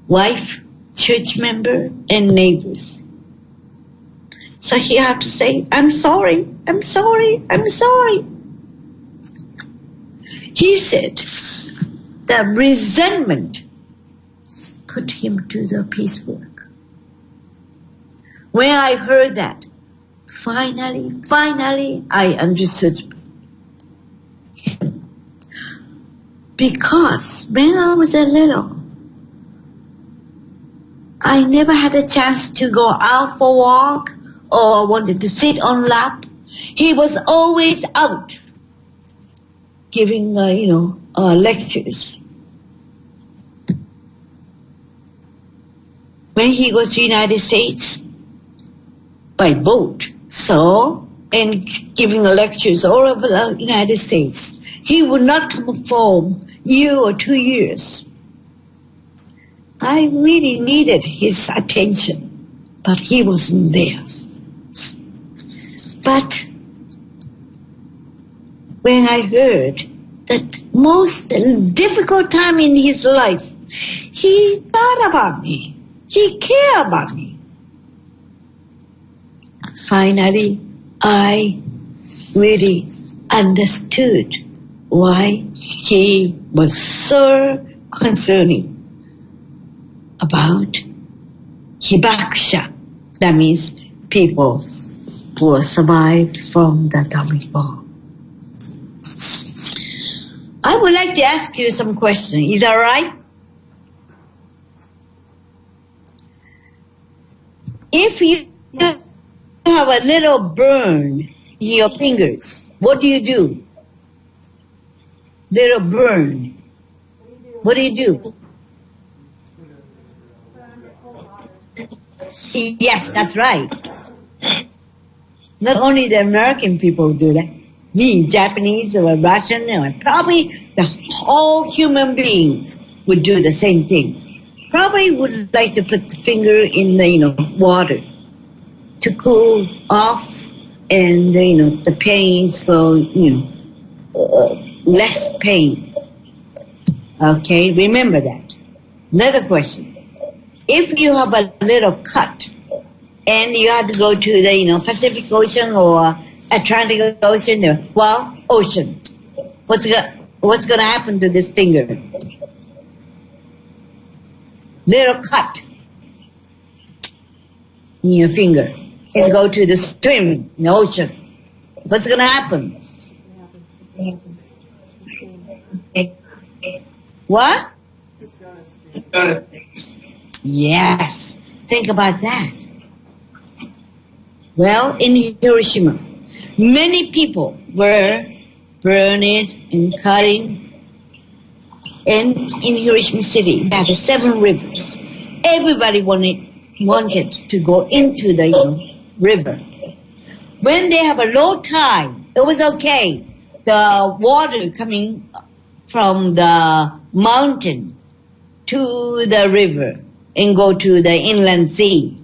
A: wife, church member, and neighbors. So he had to say, I'm sorry, I'm sorry, I'm sorry. He said that resentment put him to the peace work. When I heard that, finally, I understood. Because when I was a little, I never had a chance to go out for a walk or wanted to sit on lap. He was always out giving, lectures. When he goes to United States by boat, and giving lectures all over the United States, he would not come home year or 2 years. I really needed his attention, but he wasn't there. But when I heard that most difficult time in his life, he thought about me. He cared about me. Finally, I really understood why he was so concerning about hibakusha. That means people who survived from the atomic bomb. I would like to ask you some questions. Is that right? If you have a little burn in your fingers, what do you do? Little burn. What do you do? Yes, that's right. Not only the American people do that. Me, Japanese or Russian, or probably the whole human beings would do the same thing. Probably would like to put the finger in the water to cool off, and the pains go less pain. Okay, remember that. Another question: if you have a little cut and you have to go to the Pacific Ocean or Atlantic Ocean or ocean, what's gonna happen to this finger? Little cut in your finger and go to the stream in the ocean. What's gonna happen? What? Yes. Think about that. Well, in Hiroshima, many people were burning and cutting. And in Hiroshima City, we had 7 rivers. Everybody wanted to go into the river. When they have a low tide, it was okay. The water coming from the mountain to the river and go to the inland sea.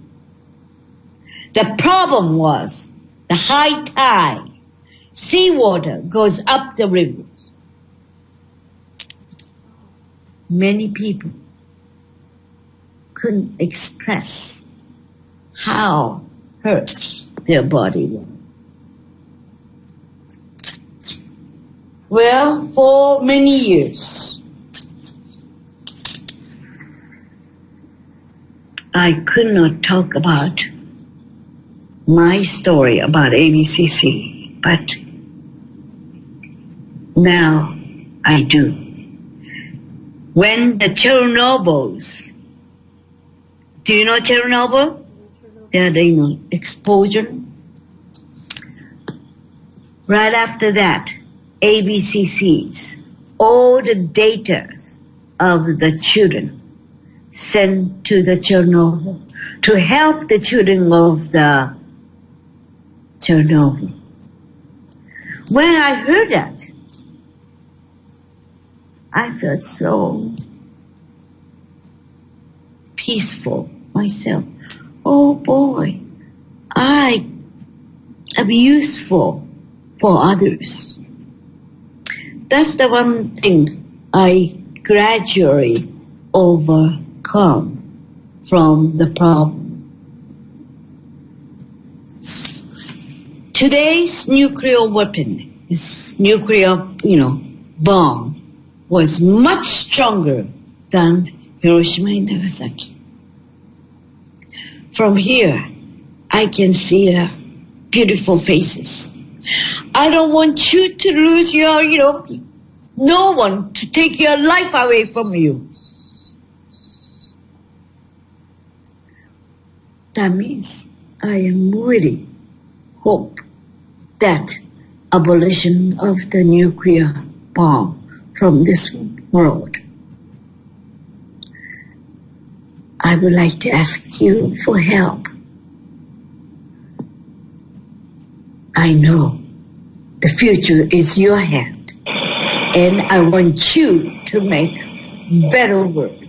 A: The problem was the high tide. Seawater goes up the river. Many people couldn't express how hurt their body was. Well, for many years, I could not talk about my story about ABCC, but now I do. When the Chernobyls, do you know Chernobyl? They're the explosion. Right after that, ABCCs, all the data of the children sent to the Chernobyl to help the children of the Chernobyl. When I heard that, I felt so peaceful myself. Oh boy, I am useful for others. That's the one thing I gradually overcome from the problem. today's nuclear weapon, this nuclear, bomb, was much stronger than Hiroshima and Nagasaki. From here, I can see the beautiful faces. I don't want you to lose your, no one to take your life away from you. That means I am really hope that abolition of the nuclear bomb from this world. I would like to ask you for help. I know the future is your hand, and I want you to make better world.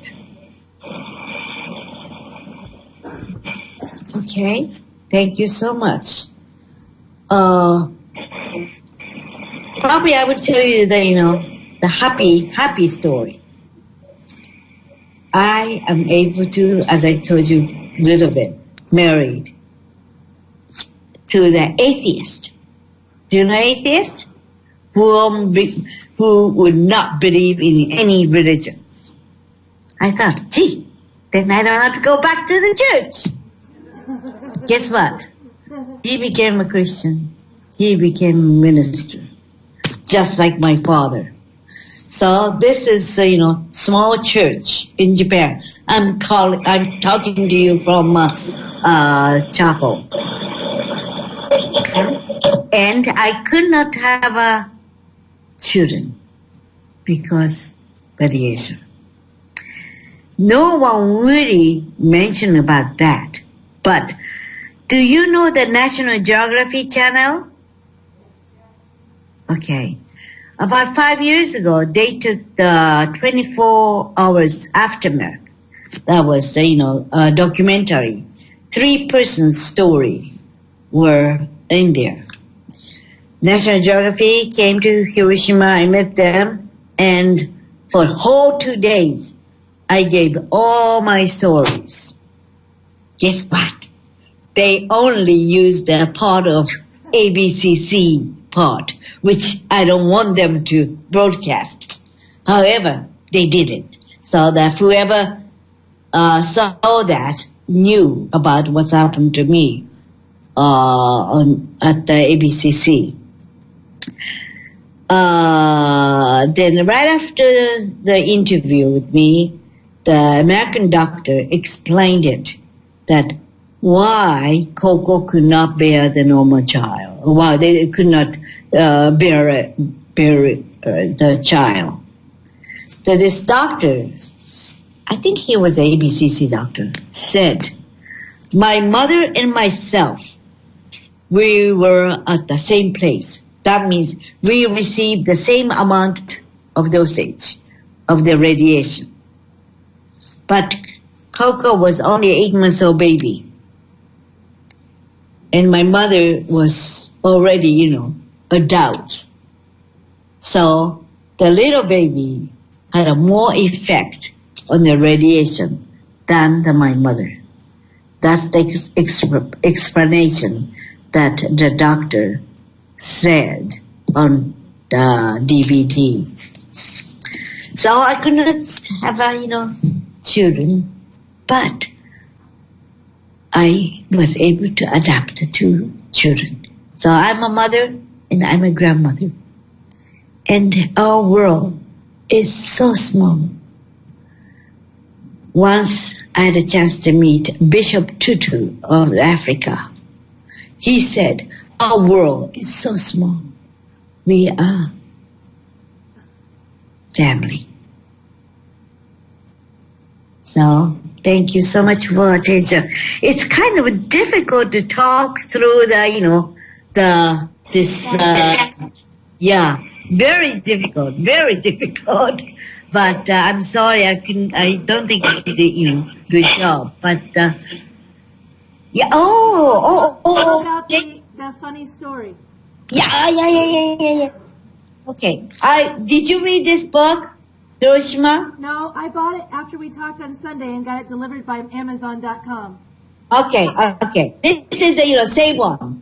A: Okay, thank you so much. Probably I would tell you the happy story. I am able to, as I told you a little bit, married to the atheist. Do you know atheist? Who would not believe in any religion. I thought, gee, then I don't have to go back to the church. Guess what? He became a Christian. He became a minister, just like my father. So this is, small church in Japan. I'm talking to you from chapel. And I could not have children because radiation. No one really mentioned about that. But do you know the National Geography channel? Okay. About 5 years ago, they took the 24 hours aftermath. That was, a documentary. 3-person story were in there. National Geography came to Hiroshima. I met them. And for whole 2 days, I gave all my stories. Guess what? They only used the part of ABCC part, which I don't want them to broadcast. However, they did it. So that whoever saw that knew about what's happened to me at the ABCC. Then right after the interview with me, the American doctor explained it, that why Koko could not bear the normal child, why they could not bear the child. So this doctor, I think he was an ABCC doctor, said, my mother and myself, we were at the same place. That means we received the same amount of dosage of the radiation. But Koko was only 8 months old baby. And my mother was already, adult. So the little baby had a more effect on the radiation than my mother. That's the explanation that the doctor said on the DVD. So I could not have, children, but I was able to adapt to 2 children. So I'm a mother and I'm a grandmother. And our world is so small. Once I had a chance to meet Bishop Tutu of Africa. He said, our world is so small. We are family. So thank you so much for attention. It's kind of difficult to talk through very difficult. But I'm sorry, I don't think I did a good job. But yeah.
B: What about the funny story?
A: Yeah. Okay. Did you read this book, Hiroshima?
B: No, I bought it after we talked on Sunday and got it delivered by Amazon.com.
A: Okay, okay. This is the same one.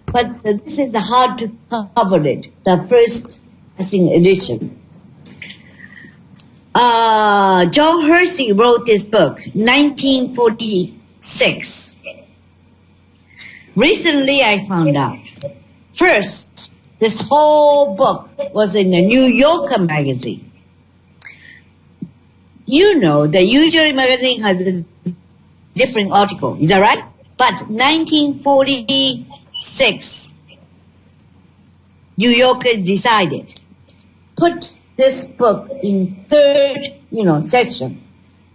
A: But this is hard to cover it. The first, I think, edition. John Hersey wrote this book, 1946. Recently, I found out. First, this whole book was in the New Yorker magazine. You know, the usual magazine has a different article. Is that right? But 1946, New Yorker decided, put this book in third, section.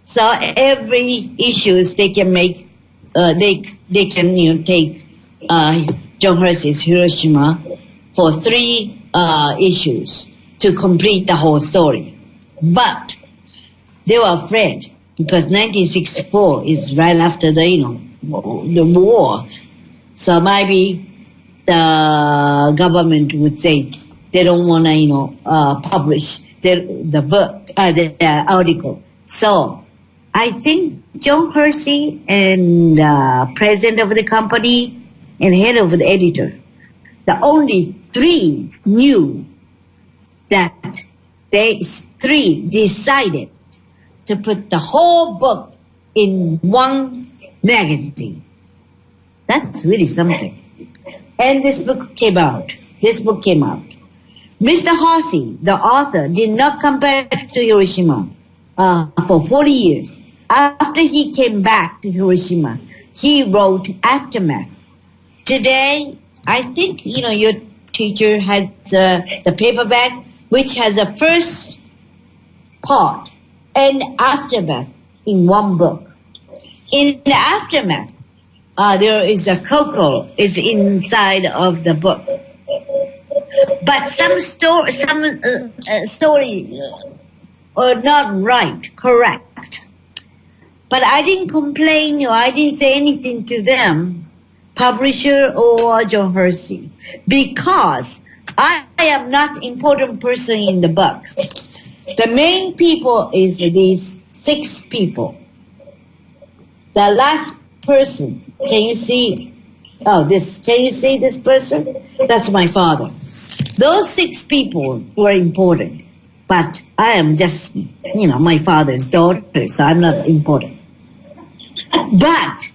A: So every issues they can make, they can, take John Hersey's Hiroshima for 3 issues to complete the whole story. But they were afraid because 1964 is right after the war. So maybe the government would say they don't want to, publish the book, the article. So I think John Hersey and president of the company and head of the editor, the only 3 knew that they 3 decided to put the whole book in one magazine. That's really something. And this book came out. Mr. Hersey, the author, did not come back to Hiroshima for 40 years. After he came back to Hiroshima, he wrote Aftermath. Today, I think, your teacher had the paperback, which has a first part and Aftermath in one book. In the Aftermath, there is a Koko is inside of the book. But some story are not correct. But I didn't complain or I didn't say anything to them, publisher or John Hersey, because I am not important person in the book. The main people is these 6 people. The last person, can you see? Can you see this person? That's my father. Those 6 people were important, but I am just, my father's daughter, so I'm not important. But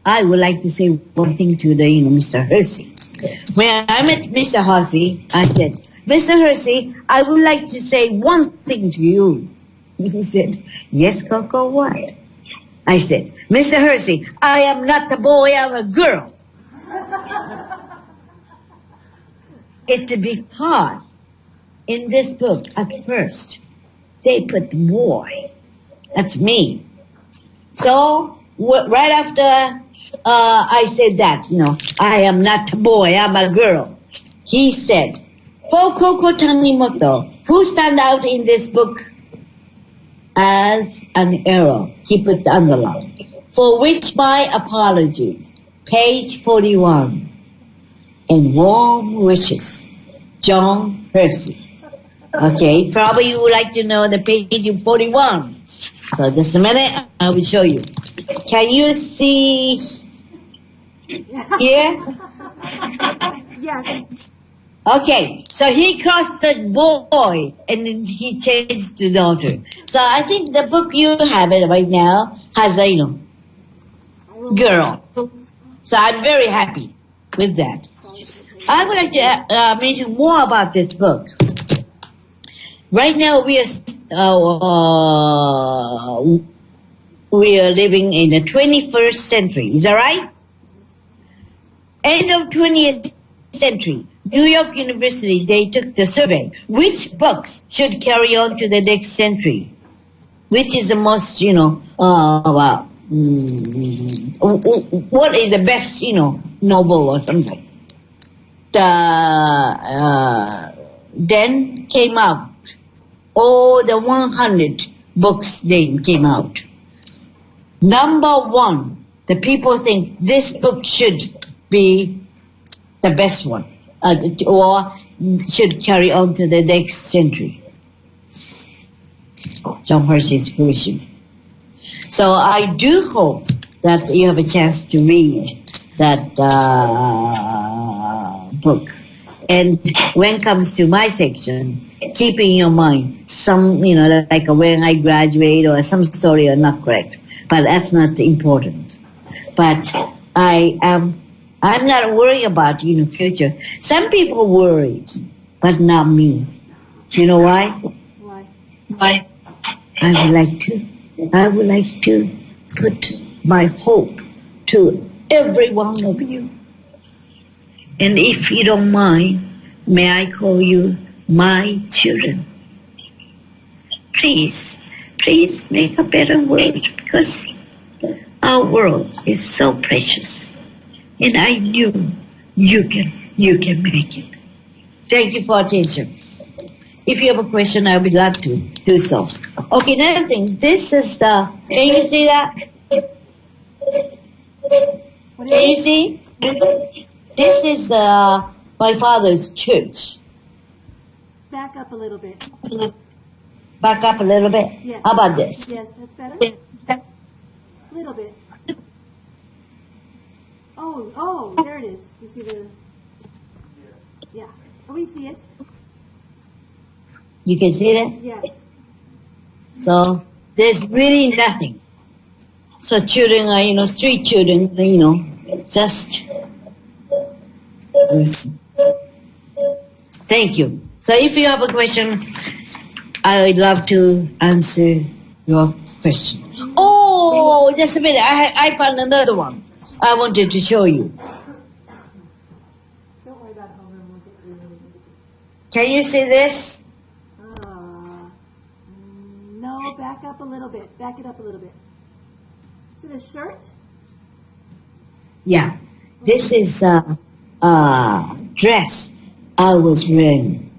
A: I would like to say one thing to Mr. Hersey. When I met Mr. Hersey, I said, Mr. Hersey, I would like to say one thing to you. He said, yes, Koko, what? I said, Mr. Hersey, I am not a boy, I'm a girl. It's because in this book, at first, they put boy. That's me. So, right after I said that, I am not a boy, I'm a girl. He said, for Koko Tanimoto, who stand out in this book as an error, he put the underline, for which my apologies, page 41, and warm wishes, John Hersey. Okay, probably you would like to know the page 41. So just a minute, I will show you. Can you see here?
B: Yes.
A: Okay, so he crossed the boy and then he changed to daughter. So I think the book you have it right now has a girl. So I'm very happy with that. I would like to mention more about this book. Right now we are living in the 21st century. Is that right? End of 20th century. New York University, they took the survey. Which books should carry on to the next century? Which is the most, what is the best, novel or something? Then came out, all the 100 books then came out. Number 1, the people think this book should be the best one. Or should carry on to the next century. John Hersey's Hiroshima. So I do hope that you have a chance to read that book. And when it comes to my section, keep in your mind some, like when I graduate or some story are not correct. But that's not important. But I'm not worried about in the future. Some people worried, but not me. You know why? Why? I would like to put my hope to every one of you. And if you don't mind, may I call you my children? Please make a better world, because our world is so precious. And I knew you can make it. Thank you for attention. If you have a question, I would love to do so. Okay, another thing. This is can you see that? Can you see? This is my father's church.
B: Back up a little bit.
A: Back up a little bit?
B: Yes.
A: How about this?
B: Yes, that's better. A little bit. Oh, there it is. You see the... Yeah. Oh, we see it.
A: You can see that?
B: Yes.
A: So there's really nothing. So children are, street children, just... Thank you. So if you have a question, I would love to answer your question. Oh, just a minute. I found another one. I wanted to show you.
B: Don't worry about home.
A: Can you see this?
B: No, back up a little bit. Back it up a little bit. Is it a shirt?
A: Yeah. This is a dress I was wearing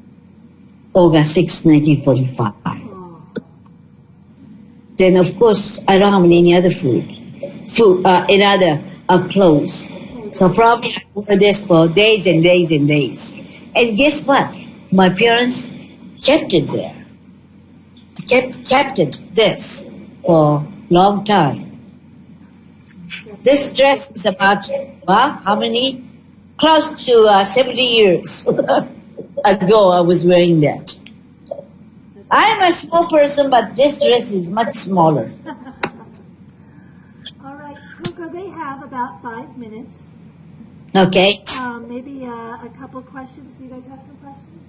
A: August 6, 1945.
B: Oh.
A: Then, of course, I don't have any other any other clothes. So probably I wore this for days and days and days. And guess what? My parents kept it there. Kept it this for a long time. This dress is about, how many? Close to 70 years ago I was wearing that. I am a small person, but this dress is much smaller.
B: All right, Koko, they have about 5 minutes.
A: Okay.
B: Maybe a couple questions. Do you guys have some questions?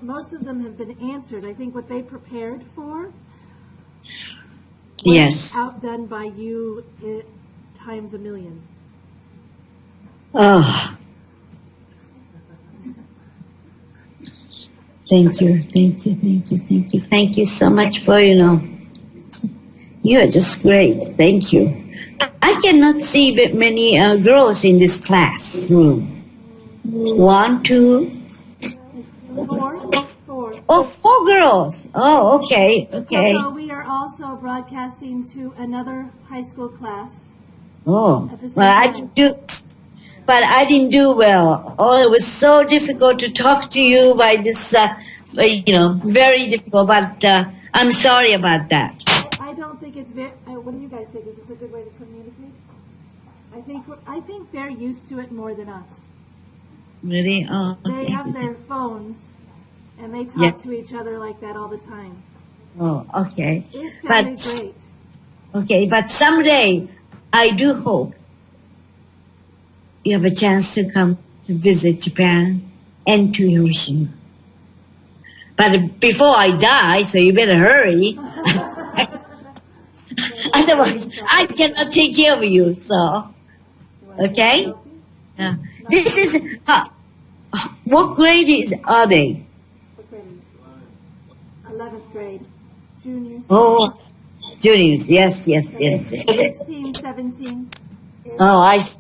B: Most of them have been answered. I think what they prepared for was outdone by you times a million.
A: Oh. Thank you. Thank you so much for, you are just great. Thank you. I cannot see that many girls in this classroom. 1, 2...
B: 4.
A: Oh, 4 girls. Oh, okay.
B: So we are also broadcasting to another high school class.
A: Oh,
B: at the same
A: well,
B: time.
A: I didn't do well. Oh, it was so difficult to talk to you by this, very difficult. But I'm sorry about that.
B: I don't think it's very. What do you guys think? Is this a good way to communicate? I think they're used to it more than us.
A: Really? Oh, okay.
B: They have their phones, and they talk to each other like that all the time.
A: Oh, okay.
B: It sounded great.
A: Okay, but someday I do hope you have a chance to come to visit Japan and to Hiroshima. But before I die, so you better hurry. Otherwise, I cannot take care of you. So, okay? Yeah. This is what grade are they?
B: What grade? 11th grade. Juniors.
A: Oh, juniors. Yes.
B: 16, 17.
A: Oh, I see.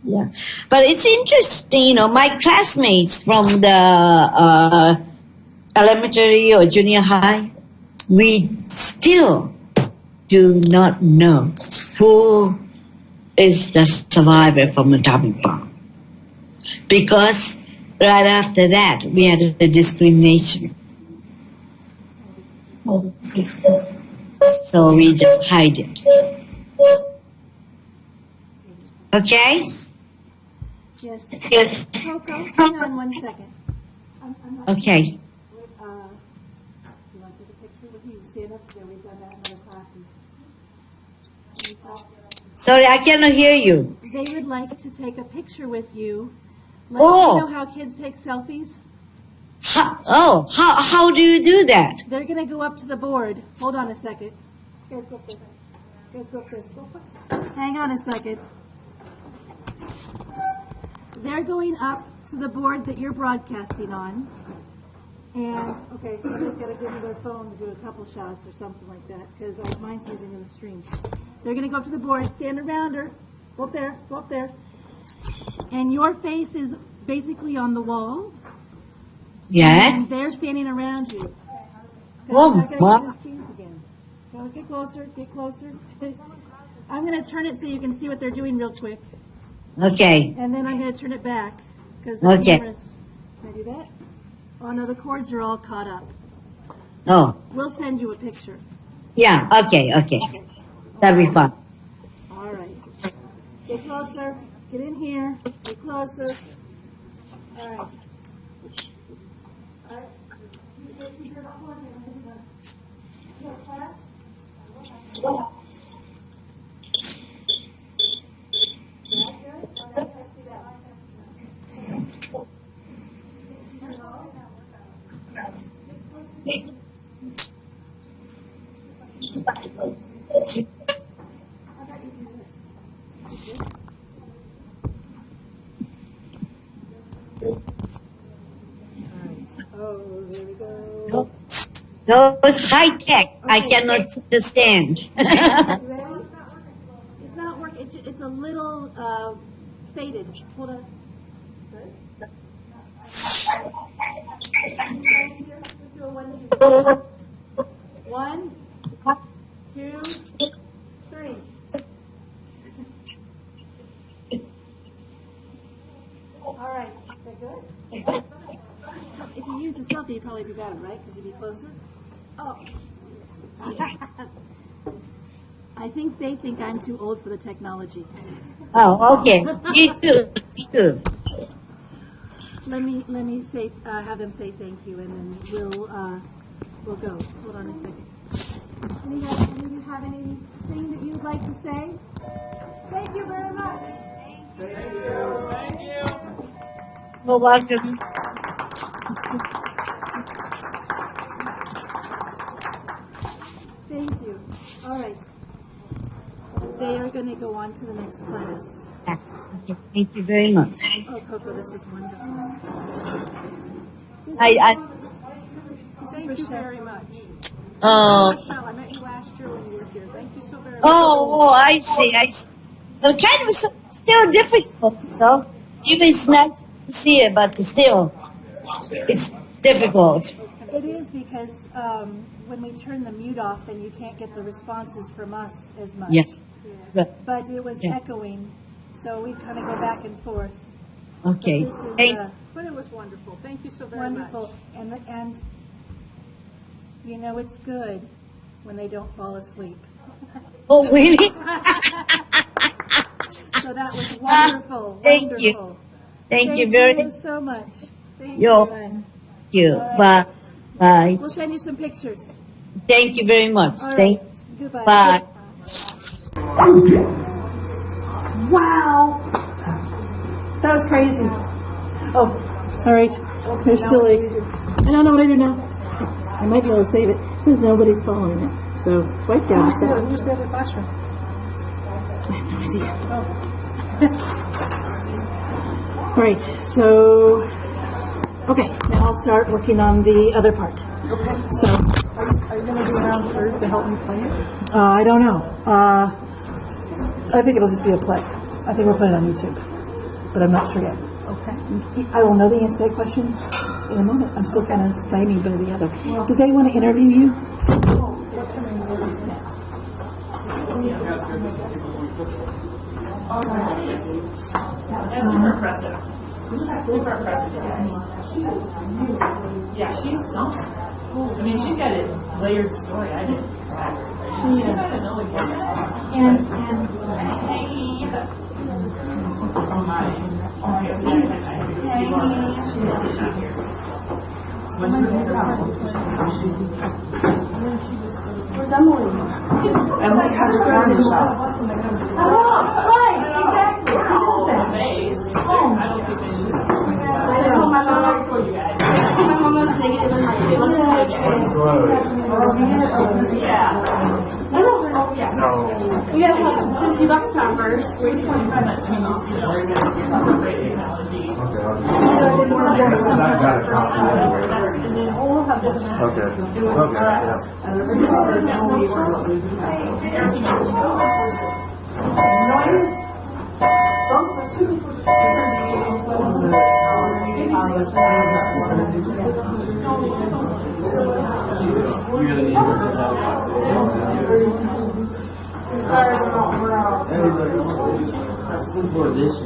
A: Yeah. But it's interesting, my classmates from the elementary or junior high, we still do not know who is the survivor from the atomic bomb. because right after that we had a discrimination. So we just hide it. Okay?
B: Yes. Coco, hang on 1 second. I'm not
A: Okay.
B: you want to take a picture with you? Stand up there. We've done that in other classes.
A: Sorry, I cannot hear you.
B: They would like to take a picture with you. You
A: Oh.
B: know how kids take selfies?
A: How do you do that?
B: They're going to go up to the board. Hold on a second. Guys, go up there. Hang on a second. They're going up to the board that you're broadcasting on. And, okay, somebody's got to give me their phone to do a couple shots or something like that, because mine's using in the stream. They're going to go up to the board, stand around her. Go up there. And your face is basically on the wall.
A: Yes.
B: And they're standing around you.
A: Oh, what?
B: Go, get closer. I'm going to turn it so you can see what they're doing real quick.
A: Okay.
B: And then I'm going to turn it back. Because the cameras... Can I do that? Oh, no, the cords are all caught up.
A: Oh.
B: We'll send you a picture.
A: Yeah, okay. That'll be fun.
B: All right. Get closer. Get in here. Get closer. All right. Oh, there we go.
A: Those high tech, I cannot understand.
B: You ready? It's not working. It's a little faded. Hold on. Good. Let's do a 1, 2, 3. All right. Is that good? If you use the selfie, you'd probably be better, right? Because you'd be closer. Oh. I think they think I'm too old for the technology.
A: Oh, okay. Me too.
B: Let me say have them say thank you, and then we'll go. Hold on a second. Any of you have anything that you'd like to say? Thank you very much.
C: Thank you.
A: Well, welcome.
B: Thank you. All right. They are going to go on to the next class.
A: Okay, thank you very much.
B: Oh, Coco, this was wonderful.
C: Thank you very much.
B: Michelle,
C: I met you last year when you were here. Thank you so very much.
A: I see. The kind of still difficult, though. Even it's nice to see it, but still, it's difficult.
B: It is because when we turn the mute off, then you can't get the responses from us as much.
A: Yeah.
B: But it was echoing, so we kind of go back and forth.
A: Okay.
B: But this is
C: But it was wonderful. Thank you so very
B: wonderful,
C: much.
B: and you know it's good when they don't fall asleep.
A: Oh, really?
B: So that was wonderful.
A: Thank
B: wonderful.
A: you. Thank you
B: Thank
A: very
B: you so much. Thank
A: Yo.
B: you.
A: much. Bye. Bye.
B: We'll send you some pictures.
A: Thank you very much.
B: All right.
A: Thank.
B: Goodbye.
A: Bye.
B: Wow. That was crazy. Oh, all right. They're silly. I don't know what I do now. I might be able to save it. It says nobody's following it. So swipe down.
C: Who's the other classroom?
B: I have no idea. All right. So, okay. Now I'll start working on the other part.
C: Okay.
B: So,
C: Are you going to do round third to help me play it?
B: I don't know. I think it'll just be a play. I think we'll put it on YouTube, but I'm not sure yet.
C: Okay.
B: I will know the answer to that question in a moment. I'm still kind of stymied by the other. Do they want to interview you?
D: That's super impressive. Super impressive, you guys. Yeah, she's something. I mean, she's got a layered story. I didn't track her. She's got Enola Gay.
B: And
D: Oh my. Okay, so I had to go see her. She's not here.
B: where's Emily?
C: Emily has her garden shop.
B: Oh, right, exactly.
D: We're all amazed. I don't think they should.
B: I told my mom.
D: For you guys.
B: My mom was negative in my
D: Yeah.
B: We got like $50 numbers.
D: Great technology.
E: Okay.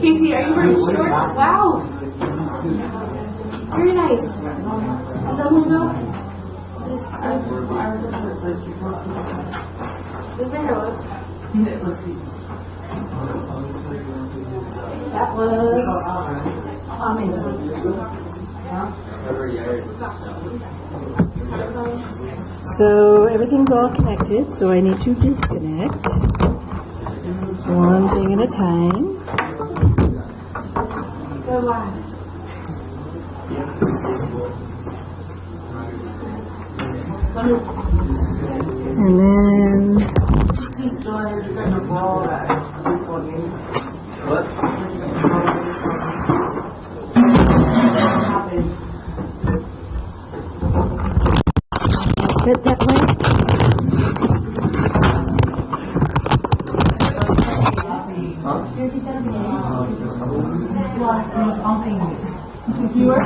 B: Casey, are you wearing shorts? Wow. Very nice. Does Emily know? Does my hair look? That was amazing.
C: So everything's all connected, so I need to disconnect. One thing at a time.
B: Go live.
C: And then fit that way.
E: Viewer?